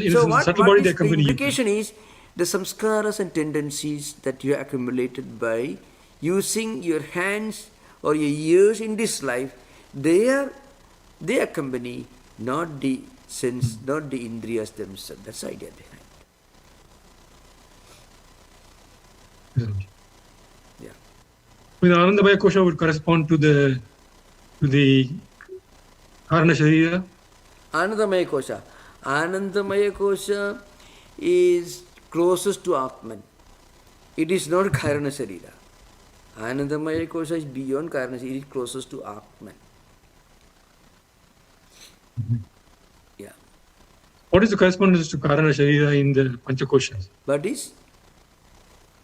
So what is the implication is the samskaras and tendencies that you accumulated by using your hands or your ears in this life, they accompany, not the sense, not the indriyas themselves. That's the idea behind. Yeah. The Anandamaya Kosha would correspond to the Karana Sharira. Anandamaya Kosha. Anandamaya Kosha is closest to Atman. It is not Karana Sharira. Anandamaya Kosha is beyond Karana Sharira. It is closest to Atman. Yeah. What is the correspondence to Karana Sharira in the Panchakoshas?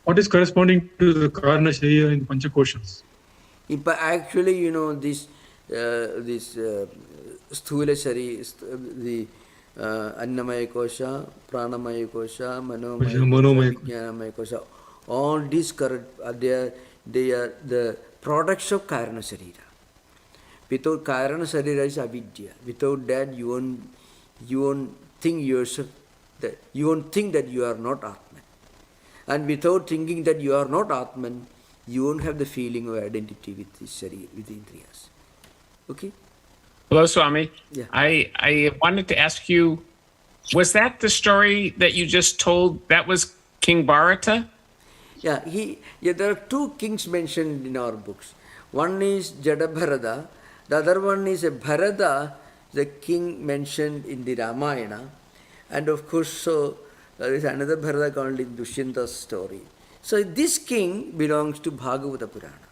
What is corresponding to the Karana Sharira in the Panchakoshas? Actually, this Sthula Sharira, the Annamaya Kosha, Pranamaya Kosha, Manomaya Kosha, Vijnanamaya Kosha, all these they are the products of Karana Sharira. Without Karana Sharira is avidya. Without that, you won't think yourself that you won't think that you are not Atman. And without thinking that you are not Atman, you won't have the feeling of identity with the Sharira, with the Indriyas. Okay? Hello, Swami. Yeah. I wanted to ask you, was that the story that you just told? That was King Bharata? Yeah, there are two kings mentioned in our books. One is Jada Bharata, the other one is a Bharata, the king mentioned in the Ramayana. And of course, so there is another Bharata called in Dushyanta's story. So this king belongs to Bhagavata Purana,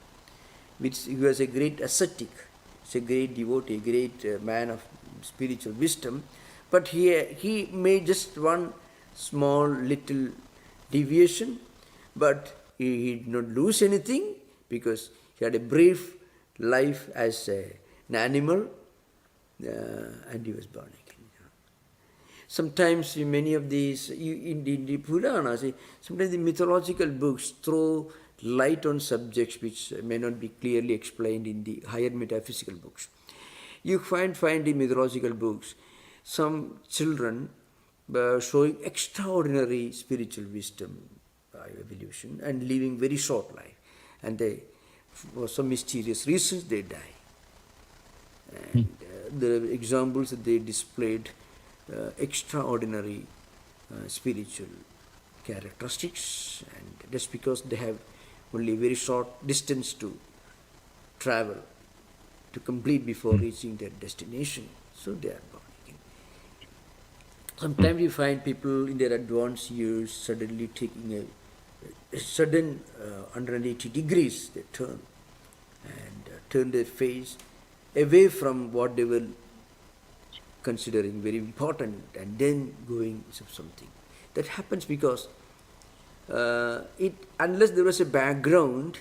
which he was a great ascetic, he's a great devotee, a great man of spiritual wisdom. But he made just one small little deviation, but he did not lose anything because he had a brief life as an animal and he was born again. Sometimes in many of these, in the Puranas, sometimes the mythological books throw light on subjects which may not be clearly explained in the higher metaphysical books. You find in mythological books some children showing extraordinary spiritual wisdom, evolution, and living very short life. And for some mysterious reasons, they die. And the examples that they displayed extraordinary spiritual characteristics, and just because they have only very short distance to travel to complete before reaching their destination, so they are born again. Sometimes you find people in their advanced years suddenly taking a sudden 180 degrees, they turn and turn their face away from what they were considering very important and then going something. That happens because unless there was a background,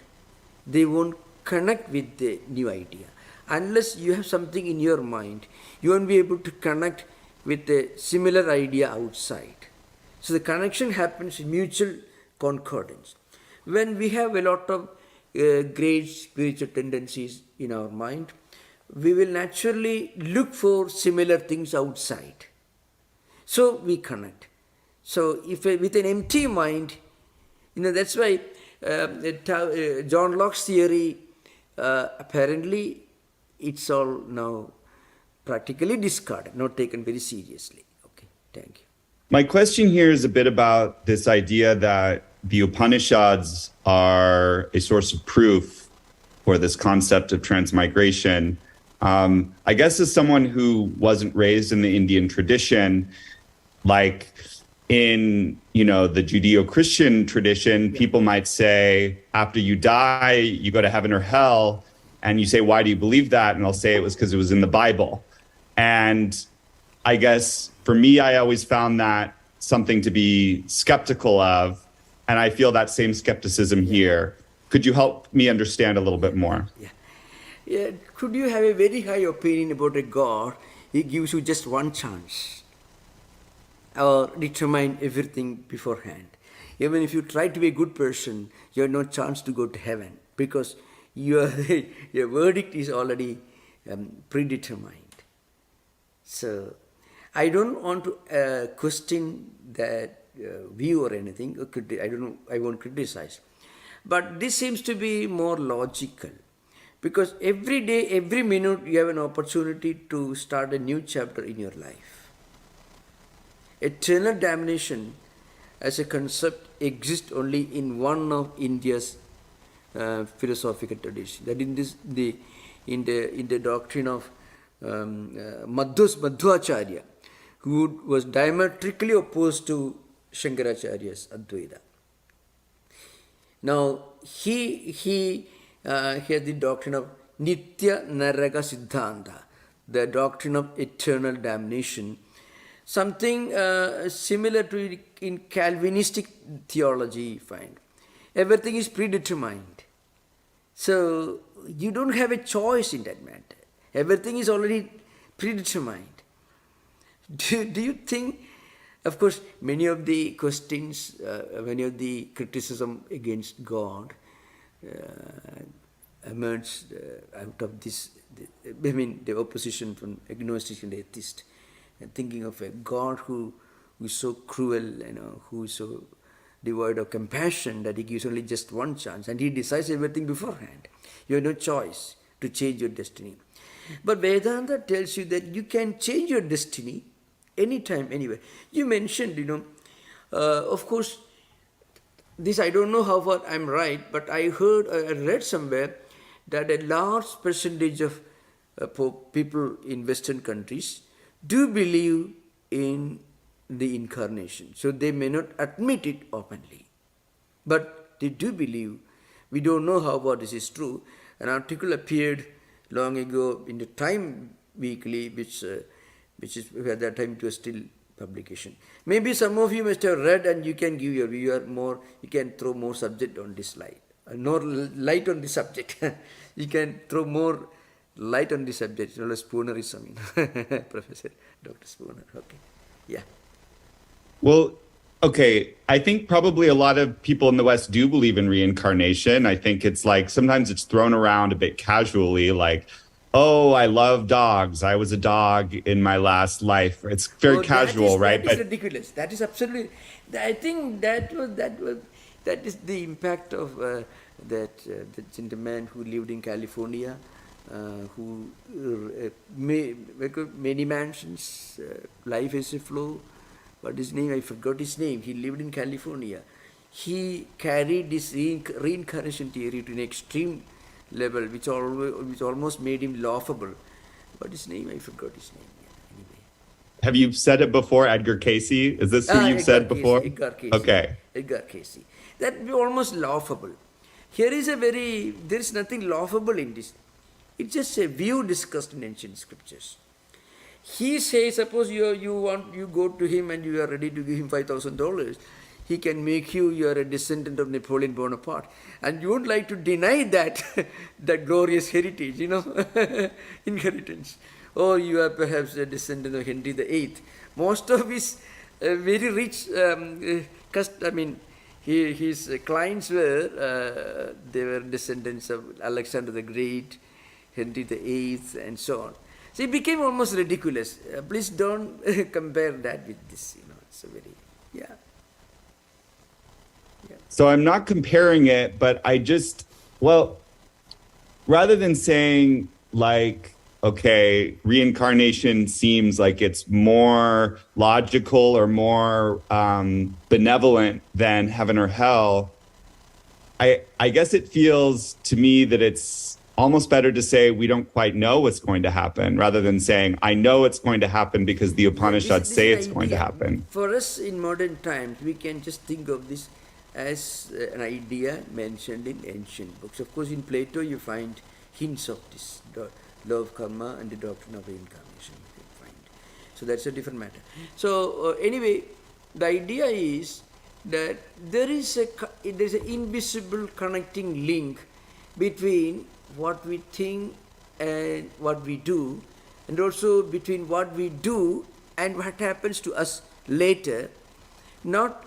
they won't connect with the new idea. Unless you have something in your mind, you won't be able to connect with a similar idea outside. So the connection happens in mutual concordance. When we have a lot of great spiritual tendencies in our mind, we will naturally look for similar things outside. So we connect. So if with an empty mind, that's why John Locke's theory, apparently it's all now practically discarded, not taken very seriously. Okay, thank you. My question here is a bit about this idea that the Upanishads are a source of proof for this concept of transmigration. I guess as someone who wasn't raised in the Indian tradition, like in, the Judeo-Christian tradition, people might say after you die, you go to heaven or hell. And you say, why do you believe that? And I'll say it was because it was in the Bible. And I guess for me, I always found that something to be skeptical of. And I feel that same skepticism here. Could you help me understand a little bit more? Yeah, could you have a very high opinion about a God? He gives you just one chance, or determine everything beforehand. Even if you try to be a good person, you have no chance to go to heaven because your verdict is already predetermined. So I don't want to question that view or anything. I won't criticize. But this seems to be more logical. Because every day, every minute, you have an opportunity to start a new chapter in your life. Eternal damnation as a concept exists only in one of India's philosophical traditions. That in the doctrine of Madhvacharya, who was diametrically opposed to Shankaracharya's Advaita. Now, he has the doctrine of Nitya Naraka Siddhanta, the doctrine of eternal damnation, something similar to it in Calvinistic theology you find. Everything is predetermined. So you don't have a choice in that matter. Everything is already predetermined. Do you think, of course, many of the questions, many of the criticism against God emerged out of this, the opposition from agnostic and atheist, and thinking of a God who is so cruel, who is so devoid of compassion that he gives only just one chance and he decides everything beforehand. You have no choice to change your destiny. But Vedanta tells you that you can change your destiny anytime, anywhere. You mentioned, of course, this I don't know how far I'm right, but I read somewhere that a large percentage of people in Western countries do believe in the incarnation. So they may not admit it openly, but they do believe. We don't know how far this is true. An article appeared long ago in the Time Weekly, which is at that time it was still publication. Maybe some of you must have read and you can give your view you can throw more subject on this slide. More light on the subject. You can throw more light on the subject. Spoonerism, Professor Dr. Spooner. Okay. Yeah. Well, okay. I think probably a lot of people in the West do believe in reincarnation. I think it's like sometimes it's thrown around a bit casually, like, oh, I love dogs. I was a dog in my last life. It's very casual, right? That is ridiculous. That is absolutely. I think that is the impact of that gentleman who lived in California, who many mansions, life as a flow. What is his name? I forgot his name. He lived in California. He carried this reincarnation theory to an extreme level, which almost made him laughable. What is his name? I forgot his name. Anyway. Have you said it before, Edgar Casey? Is this who you've said before? Edgar Casey. Okay. Edgar Casey. That would be almost laughable. There is nothing laughable in this. It's just a view discussed in ancient scriptures. He says, suppose you go to him and you are ready to give him $5,000. He can make you are a descendant of Napoleon Bonaparte. And you won't like to deny that, that glorious heritage, inheritance. Or you are perhaps a descendant of Henry VIII. Most of his very rich, his clients they were descendants of Alexander the Great, Henry VIII, and so on. So it became almost ridiculous. Please don't compare that with this, It's a very, yeah. So I'm not comparing it, but rather than saying like, okay, reincarnation seems like it's more logical or more benevolent than heaven or hell, I guess it feels to me that it's almost better to say we don't quite know what's going to happen rather than saying I know it's going to happen because the Upanishads say it's going to happen. For us in modern times, we can just think of this as an idea mentioned in ancient books. Of course, in Plato you find hints of this law of karma and the doctrine of reincarnation we can find. So that's a different matter. So anyway, the idea is that there's an invisible connecting link between what we think and what we do, and also between what we do and what happens to us later, not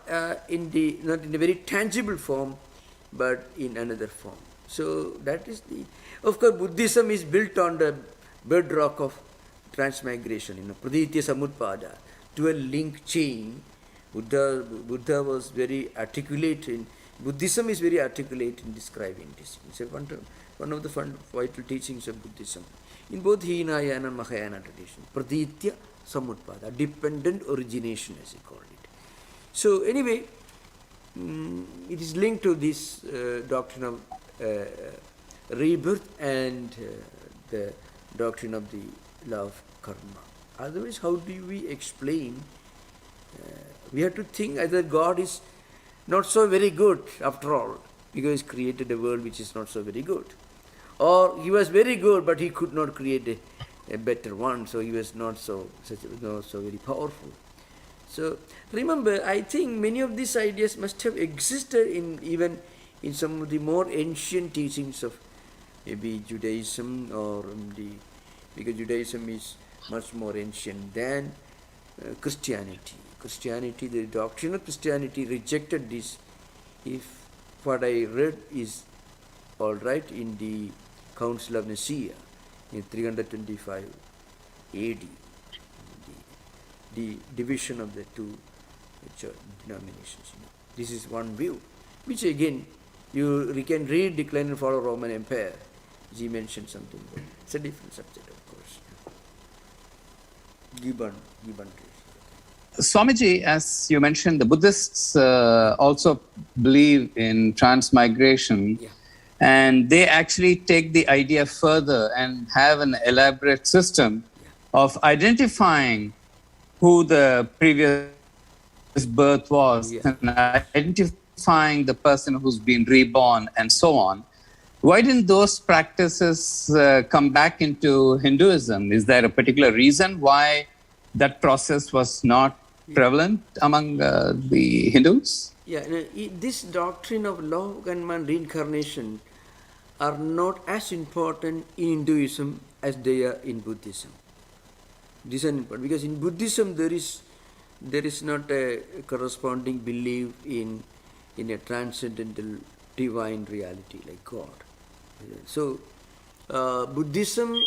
in a very tangible form, but in another form. So that is of course, Buddhism is built on the bedrock of transmigration, praditya samutpada, to a link chain. Buddha was very articulate in, Buddhism is very articulate in describing this. It's one of the vital teachings of Buddhism. In both Hinayana and Mahayana tradition, praditya samutpada, dependent origination as he called it. So anyway, it is linked to this doctrine of rebirth and the doctrine of the law of karma. Otherwise, how do we explain? We have to think either God is not so very good after all, because he created a world which is not so very good. Or he was very good, but he could not create a better one, so he was not so very powerful. So remember, I think many of these ideas must have existed even in some of the more ancient teachings of maybe Judaism, because Judaism is much more ancient than Christianity. Christianity, the doctrine of Christianity rejected this. If what I read is all right in the Council of Nicaea in 325 AD, the division of the two denominations. This is one view, which again you can read Decline and Fall of Roman Empire. He mentioned something. It's a different subject, of course. Gibbon. Swamiji, as you mentioned, the Buddhists also believe in transmigration, and they actually take the idea further and have an elaborate system of identifying who the previous birth was and identifying the person who's been reborn and so on. Why didn't those practices come back into Hinduism? Is there a particular reason why that process was not prevalent among the Hindus? Yeah, this doctrine of law of karma and reincarnation are not as important in Hinduism as they are in Buddhism. This is important because in Buddhism there is not a corresponding belief in a transcendental divine reality like God. So Buddhism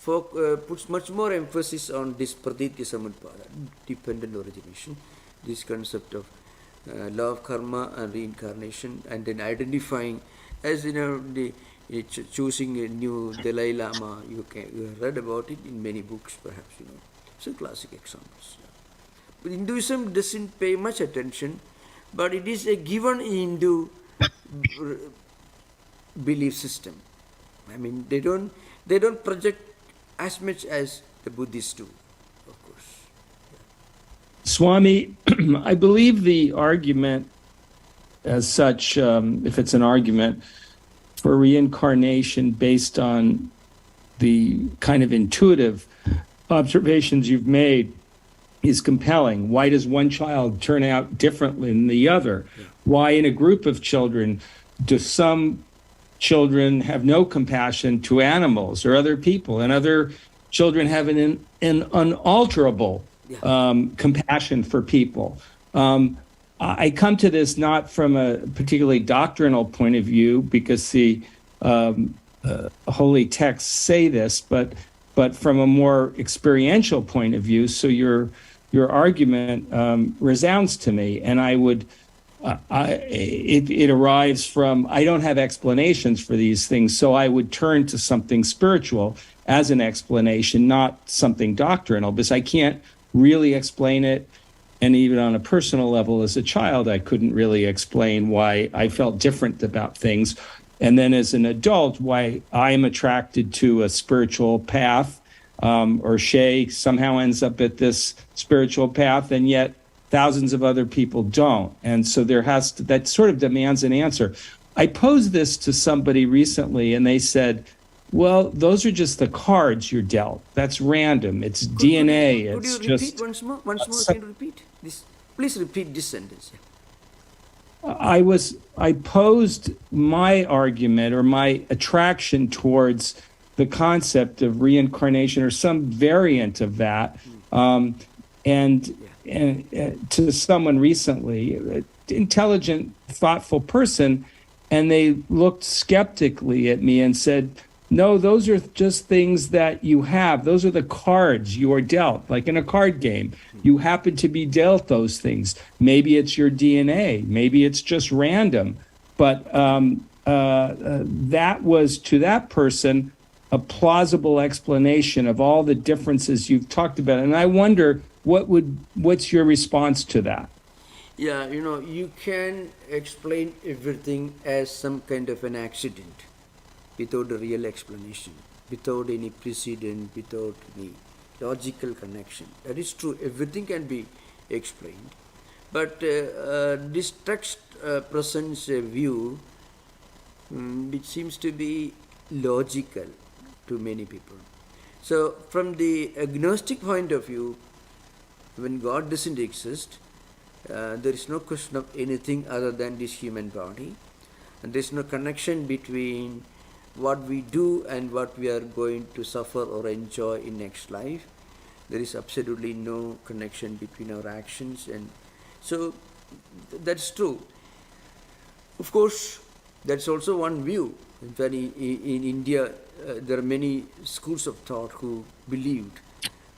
puts much more emphasis on this praditya samutpada, dependent origination, this concept of law of karma and reincarnation, and then identifying, as choosing a new Dalai Lama. You have read about it in many books, perhaps. So classic examples. But Hinduism doesn't pay much attention, but it is a given Hindu belief system. I mean, they don't project as much as the Buddhists do, of course. Swami, I believe the argument as such, if it's an argument for reincarnation based on the kind of intuitive observations you've made, is compelling. Why does one child turn out differently than the other? Why in a group of children do some children have no compassion to animals or other people, and other children have an unalterable compassion for people? I come to this not from a particularly doctrinal point of view, because the holy texts say this, but from a more experiential point of view. So your argument resounds to me, and I would. It arrives from, I don't have explanations for these things, so I would turn to something spiritual as an explanation, not something doctrinal, because I can't really explain it. And even on a personal level, as a child, I couldn't really explain why I felt different about things. And then as an adult, why I'm attracted to a spiritual path, or Shay somehow ends up at this spiritual path, and yet thousands of other people don't. And so that sort of demands an answer. I posed this to somebody recently, and they said, "Well, those are just the cards you're dealt. That's random. It's DNA. Could you It's repeat just." once more? Once more, can you repeat this? Please repeat this sentence. I posed my argument or my attraction towards the concept of reincarnation or some variant of that, and to someone recently, an intelligent, thoughtful person, and they looked skeptically at me and said, "No, those are just things that you have. Those are the cards you are dealt, like in a card game. You happen to be dealt those things. Maybe it's your DNA. Maybe it's just random." But that was, to that person, a plausible explanation of all the differences you've talked about. And I wonder, what's your response to that? Yeah, you can explain everything as some kind of an accident without a real explanation, without any precedent, without any logical connection. That is true. Everything can be explained. But this text presents a view which seems to be logical to many people. So, from the agnostic point of view, when God doesn't exist, there is no question of anything other than this human body, and there is no connection between what we do and what we are going to suffer or enjoy in next life. There is absolutely no connection between our actions, and so that's true. Of course, that's also one view. In fact, in India, there are many schools of thought who believed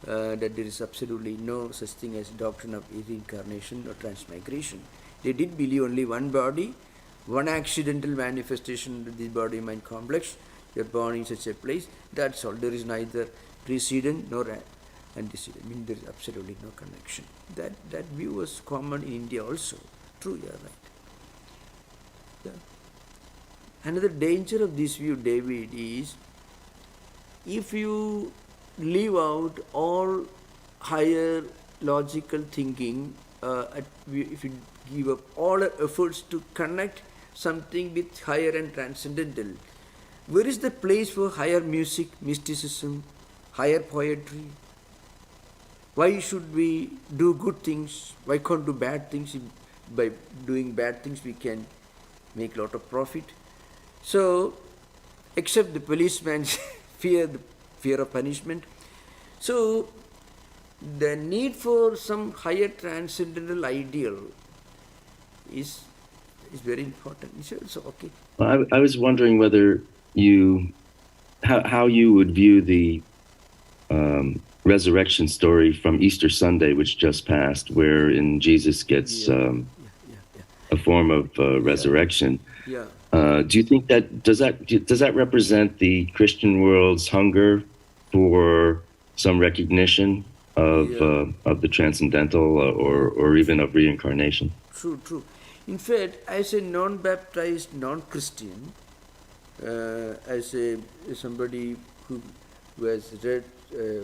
that there is absolutely no such thing as doctrine of reincarnation or transmigration. They did believe only one body, one accidental manifestation of the body-mind complex. You are born in such a place. That's all. There is neither precedent nor antecedent. I mean, there is absolutely no connection. That view was common in India also. True, you are right. Yeah. Another danger of this view, David, is if you leave out all higher logical thinking, if you give up all our efforts to connect something with higher and transcendental, where is the place for higher music, mysticism, higher poetry? Why should we do good things? Why can't do bad things? By doing bad things we can make a lot of profit. So, except the policeman's fear of punishment. So, the need for some higher transcendental ideal is very important. It's also okay. Well, I was wondering whether how you would view the resurrection story from Easter Sunday, which just passed, wherein Jesus gets a form of resurrection. Yeah. Do you think does that represent the Christian world's hunger for some recognition of the transcendental or even of reincarnation? True. In fact, as a non-baptized, non-Christian, as somebody who has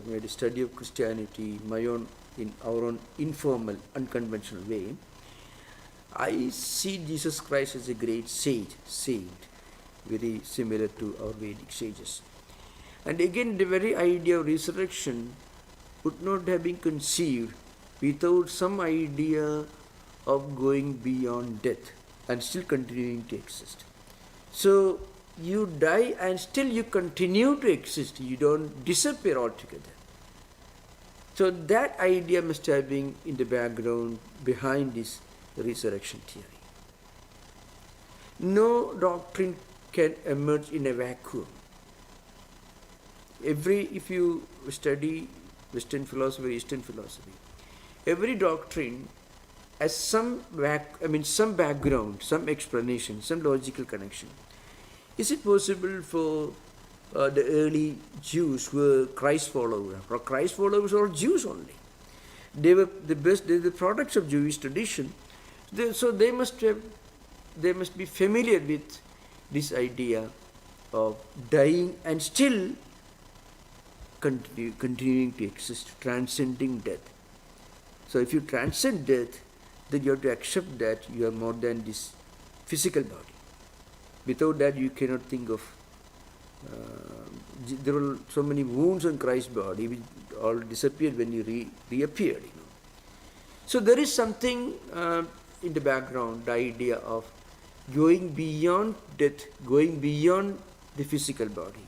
made a study of Christianity in our own informal, unconventional way, I see Jesus Christ as a great saint, very similar to our Vedic sages. And again, the very idea of resurrection would not have been conceived without some idea of going beyond death and still continuing to exist. So, you die and still you continue to exist. You don't disappear altogether. So, that idea must have been in the background behind this resurrection theory. No doctrine can emerge in a vacuum. If you study Western philosophy, Eastern philosophy, every doctrine has some background, some explanation, some logical connection. Is it possible for the early Jews who were Christ followers? For Christ followers were Jews only. They were the products of Jewish tradition. So they must be familiar with this idea of dying and still continuing to exist, transcending death. So if you transcend death, then you have to accept that you are more than this physical body. Without that, you cannot think of. There were so many wounds on Christ's body which all disappeared when he reappeared. So there is something in the background, the idea of going beyond death, going beyond the physical body.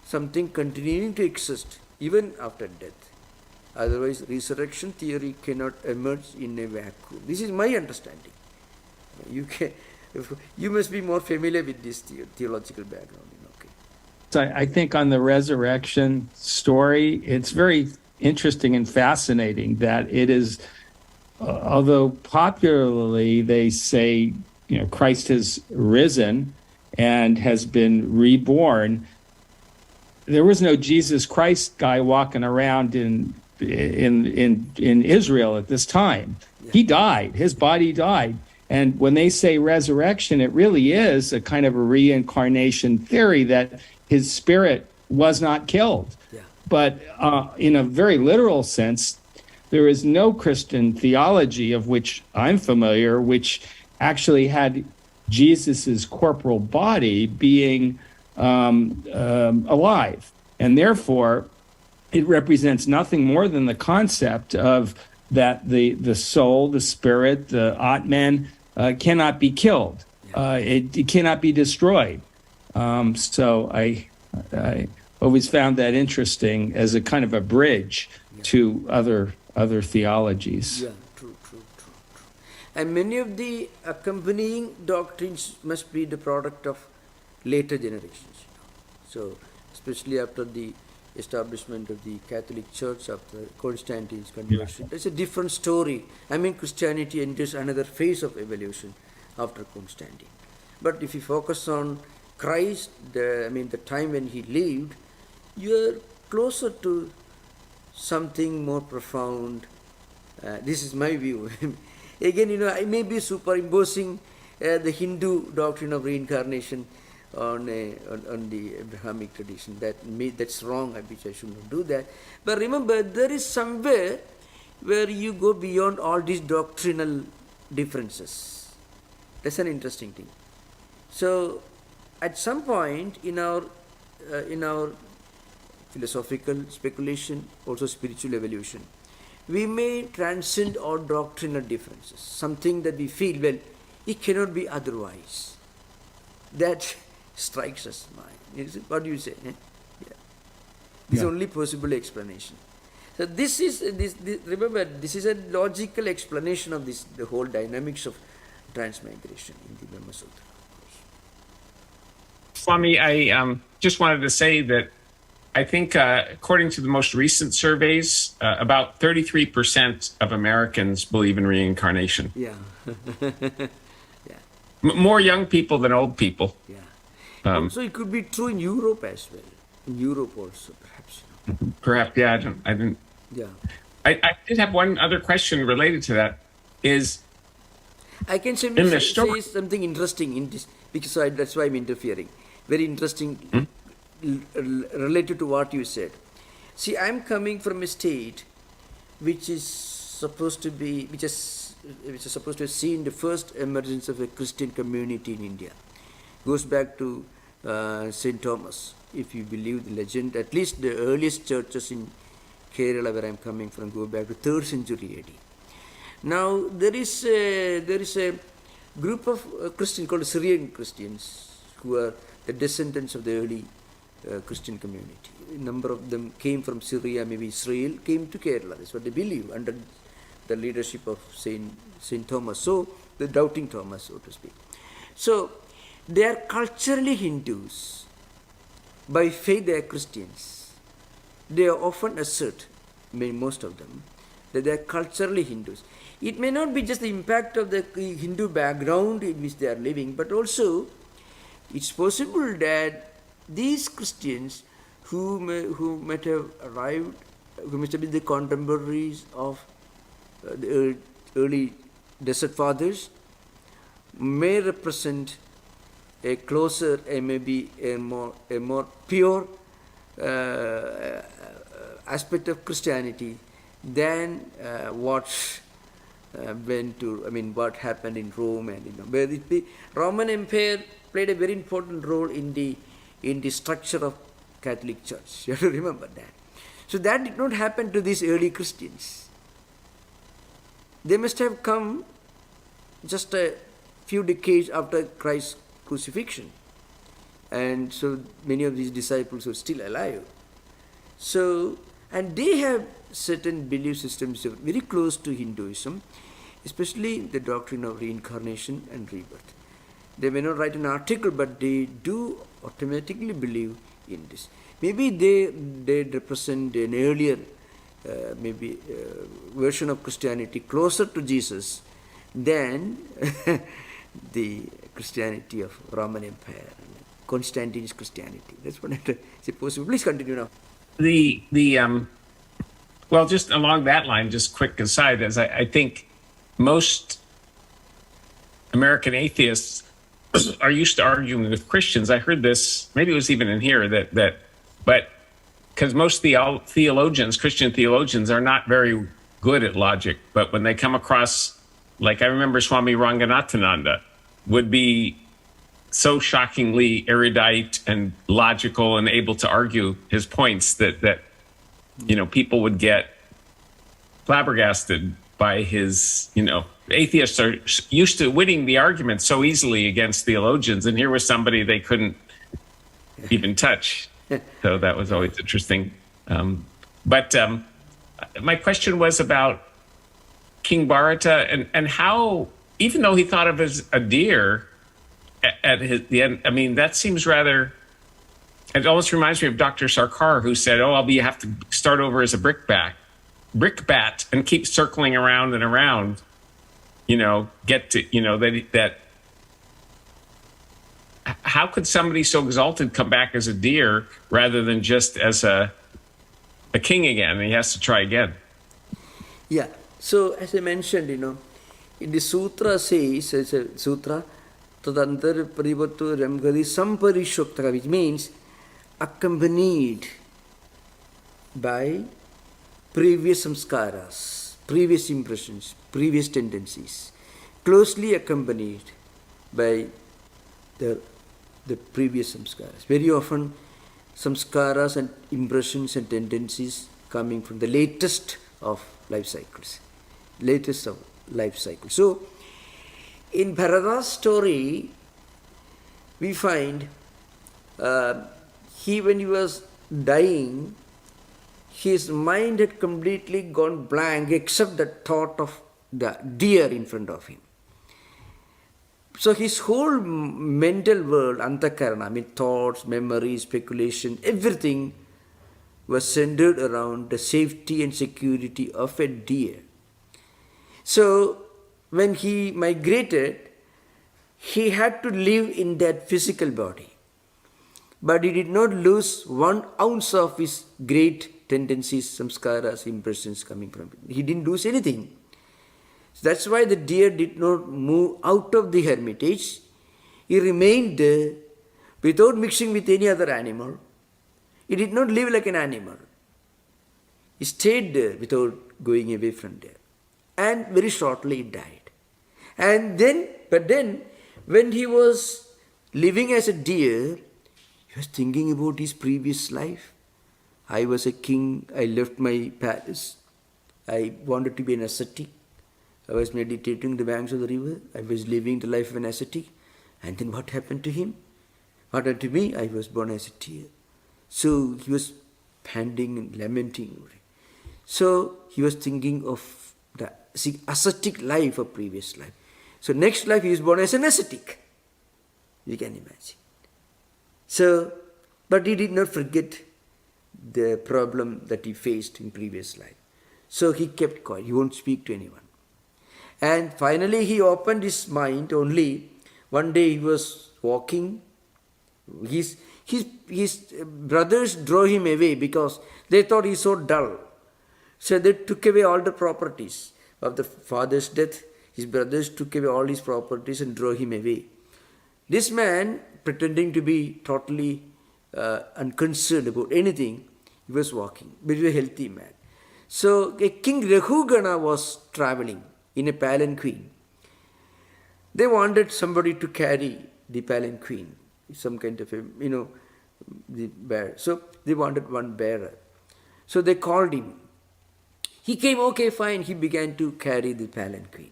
Something continuing to exist even after death. Otherwise, resurrection theory cannot emerge in a vacuum. This is my understanding. You must be more familiar with this theological background. Okay. So I think on the resurrection story, it's very interesting and fascinating that it is, although popularly they say, Christ has risen and has been reborn, there was no Jesus Christ guy walking around in Israel at this time. Yeah. He died. His body died. And when they say resurrection, it really is a kind of a reincarnation theory that his spirit was not killed. Yeah. But in a very literal sense, there is no Christian theology of which I'm familiar, which actually had Jesus's corporal body being alive. And therefore, it represents nothing more than the concept of that the soul, the spirit, the Atman cannot be killed. It cannot be destroyed. So I always found that interesting as a kind of a bridge to other theologies. Yeah, true. And many of the accompanying doctrines must be the product of later generations. So, especially after the establishment of the Catholic Church after Constantine's conversion, it's a different story. Christianity enters another phase of evolution after Constantine. But if you focus on Christ, the time when he lived, you are closer to something more profound. This is my view. Again, I may be superimposing the Hindu doctrine of reincarnation on the Abrahamic tradition. That's wrong, which I should not do that. But remember, there is somewhere where you go beyond all these doctrinal differences. That's an interesting thing. So, at some point in our philosophical speculation, also spiritual evolution, we may transcend all doctrinal differences. Something that we feel, well, it cannot be otherwise. That strikes us mind. What do you say? Eh? Yeah. This is only possible explanation. So remember, this is a logical explanation of the whole dynamics of transmigration in the Brahma Sutra. Swami, I just wanted to say that I think according to the most recent surveys, about 33% of Americans believe in reincarnation. Yeah. More young people than old people. Yeah. So it could be true in Europe as well. In Europe also, perhaps. Perhaps, yeah. I didn't. Yeah. I did have one other question related to that. I can say something interesting in this, because that's why I'm interfering. Very interesting, related to what you said. See, I'm coming from a state which is supposed to have seen the first emergence of a Christian community in India. Goes back to St. Thomas, if you believe the legend. At least the earliest churches in Kerala, where I'm coming from, go back to 3rd century AD. Now there is a group of Christians called Syrian Christians, who are the descendants of the early Christian community. A number of them came from Syria, maybe Israel, came to Kerala. That's what they believe, under the leadership of Saint Thomas. So the doubting Thomas, so to speak. So they are culturally Hindus. By faith they are Christians. They often assert, most of them, that they are culturally Hindus. It may not be just the impact of the Hindu background in which they are living, but also it's possible that these Christians who might have arrived, who must have been the contemporaries of the early desert fathers, may represent a closer, maybe a more pure aspect of Christianity than what happened in Rome, and where the Roman Empire played a very important role in the structure of Catholic Church. You have to remember that. So that did not happen to these early Christians. They must have come just a few decades after Christ's crucifixion. And so many of these disciples were still alive. So, and they have certain belief systems that are very close to Hinduism, especially the doctrine of reincarnation and rebirth. They may not write an article, but they do automatically believe in this. Maybe they represent an earlier version of Christianity closer to Jesus than the Christianity of Roman Empire, Constantine's Christianity. That's what I suppose. Please continue now. Well, just along that line, just quick aside, as I think most American atheists are used to arguing with Christians. I heard this, maybe it was even in here, but because most theologians, Christian theologians, are not very good at logic, but when they come across, like I remember Swami Ranganatananda would be so shockingly erudite and logical and able to argue his points that people would get flabbergasted by his, atheists are used to winning the argument so easily against theologians, and here was somebody they couldn't even touch. So that was always interesting. But my question was about King Bharata and how, even though he thought of as a deer at the end, I mean, that seems rather, it almost reminds me of Dr. Sarkar, who said, you have to start over as a brickbat and keep circling around and around, get to, that how could somebody so exalted come back as a deer rather than just as a king again? And he has to try again. Yeah. So as I mentioned, in the sutra says, as a sutra, Tadantar Parivatu Ramgadi Samparishokta, which means accompanied by previous samskaras, previous impressions, previous tendencies, closely accompanied by the previous samskaras. Very often, samskaras and impressions and tendencies coming from the latest of life cycles. So, in Bharata's story, we find when he was dying, his mind had completely gone blank except the thought of the deer in front of him. So his whole mental world, antakarana, thoughts, memories, speculation, everything was centered around the safety and security of a deer. So when he migrated, he had to live in that physical body. But he did not lose 1 ounce of his great tendencies, samskaras, impressions coming from it. He didn't lose anything. That's why the deer did not move out of the hermitage. He remained there without mixing with any other animal. He did not live like an animal. He stayed there without going away from there. And very shortly he died. But then, when he was living as a deer, he was thinking about his previous life. I was a king, I left my palace. I wanted to be an ascetic. I was meditating the banks of the river. I was living the life of an ascetic. And then what happened to him? What happened to me? I was born as a deer. So he was panting and lamenting. So he was thinking of the ascetic life of previous life. So next life he is born as an ascetic. You can imagine. So, but he did not forget the problem that he faced in previous life. So he kept quiet. He won't speak to anyone. And finally he opened his mind only. One day he was walking. His brothers drove him away because they thought he's so dull. So they took away all the properties of the father's death. His brothers took away all his properties and drove him away. This man, pretending to be totally unconcerned about anything, he was walking. But he was a healthy man. So a King Rahugana was traveling in a palanquin. They wanted somebody to carry the palanquin, some kind of a, the bear. So they wanted one bearer. So they called him. He came, okay, fine. He began to carry the palanquin.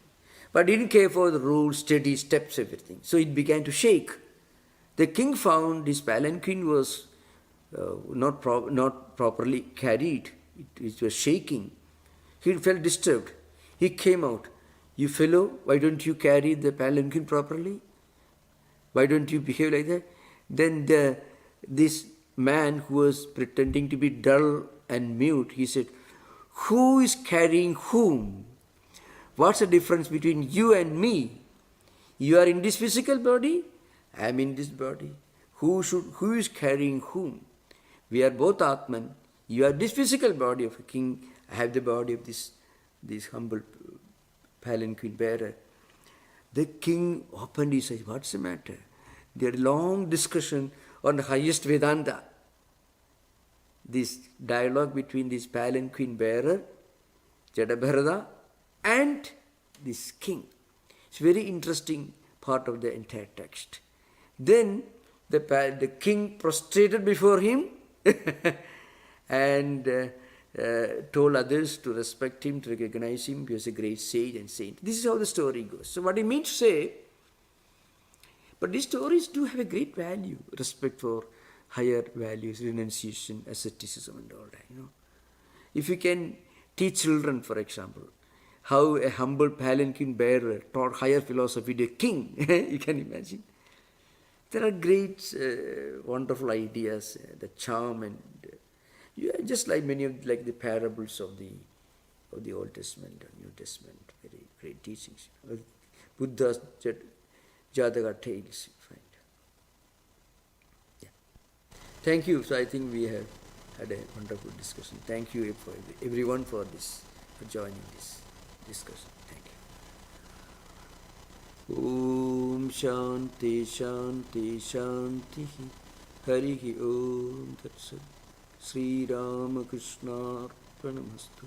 But didn't care for the rules, steady steps, everything. So it began to shake. The king found his palanquin was not properly carried. It was shaking. He felt disturbed. He came out. You fellow, why don't you carry the palanquin properly? Why don't you behave like that? Then this man who was pretending to be dull and mute, he said, who is carrying whom? What's the difference between you and me? You are in this physical body, I am in this body. Who is carrying whom? We are both Atman. You are this physical body of a king. I have the body of this humble palanquin bearer. The king opened his eyes. What's the matter? They had a long discussion on the highest Vedanta. This dialogue between this palanquin bearer, Jada, and this king. It's a very interesting part of the entire text. Then the king prostrated before him and told others to respect him, to recognize him. He was a great sage and saint. This is how the story goes. So what I mean to say, but these stories do have a great value, respect for higher values, renunciation, asceticism and all that. If you can teach children, for example, how a humble palanquin bearer taught higher philosophy to a king, you can imagine. There are great, wonderful ideas, the charm and just like many of the parables of the Old Testament or New Testament, very great teachings. Buddha's Jataka tales, you find. Yeah. Thank you. So I think we have had a wonderful discussion. Thank you for everyone for joining this discussion. Thank you. Om Shanti Shanti Shanti Harihi Om Tatsat Sri Ramakrishna Pranamastu.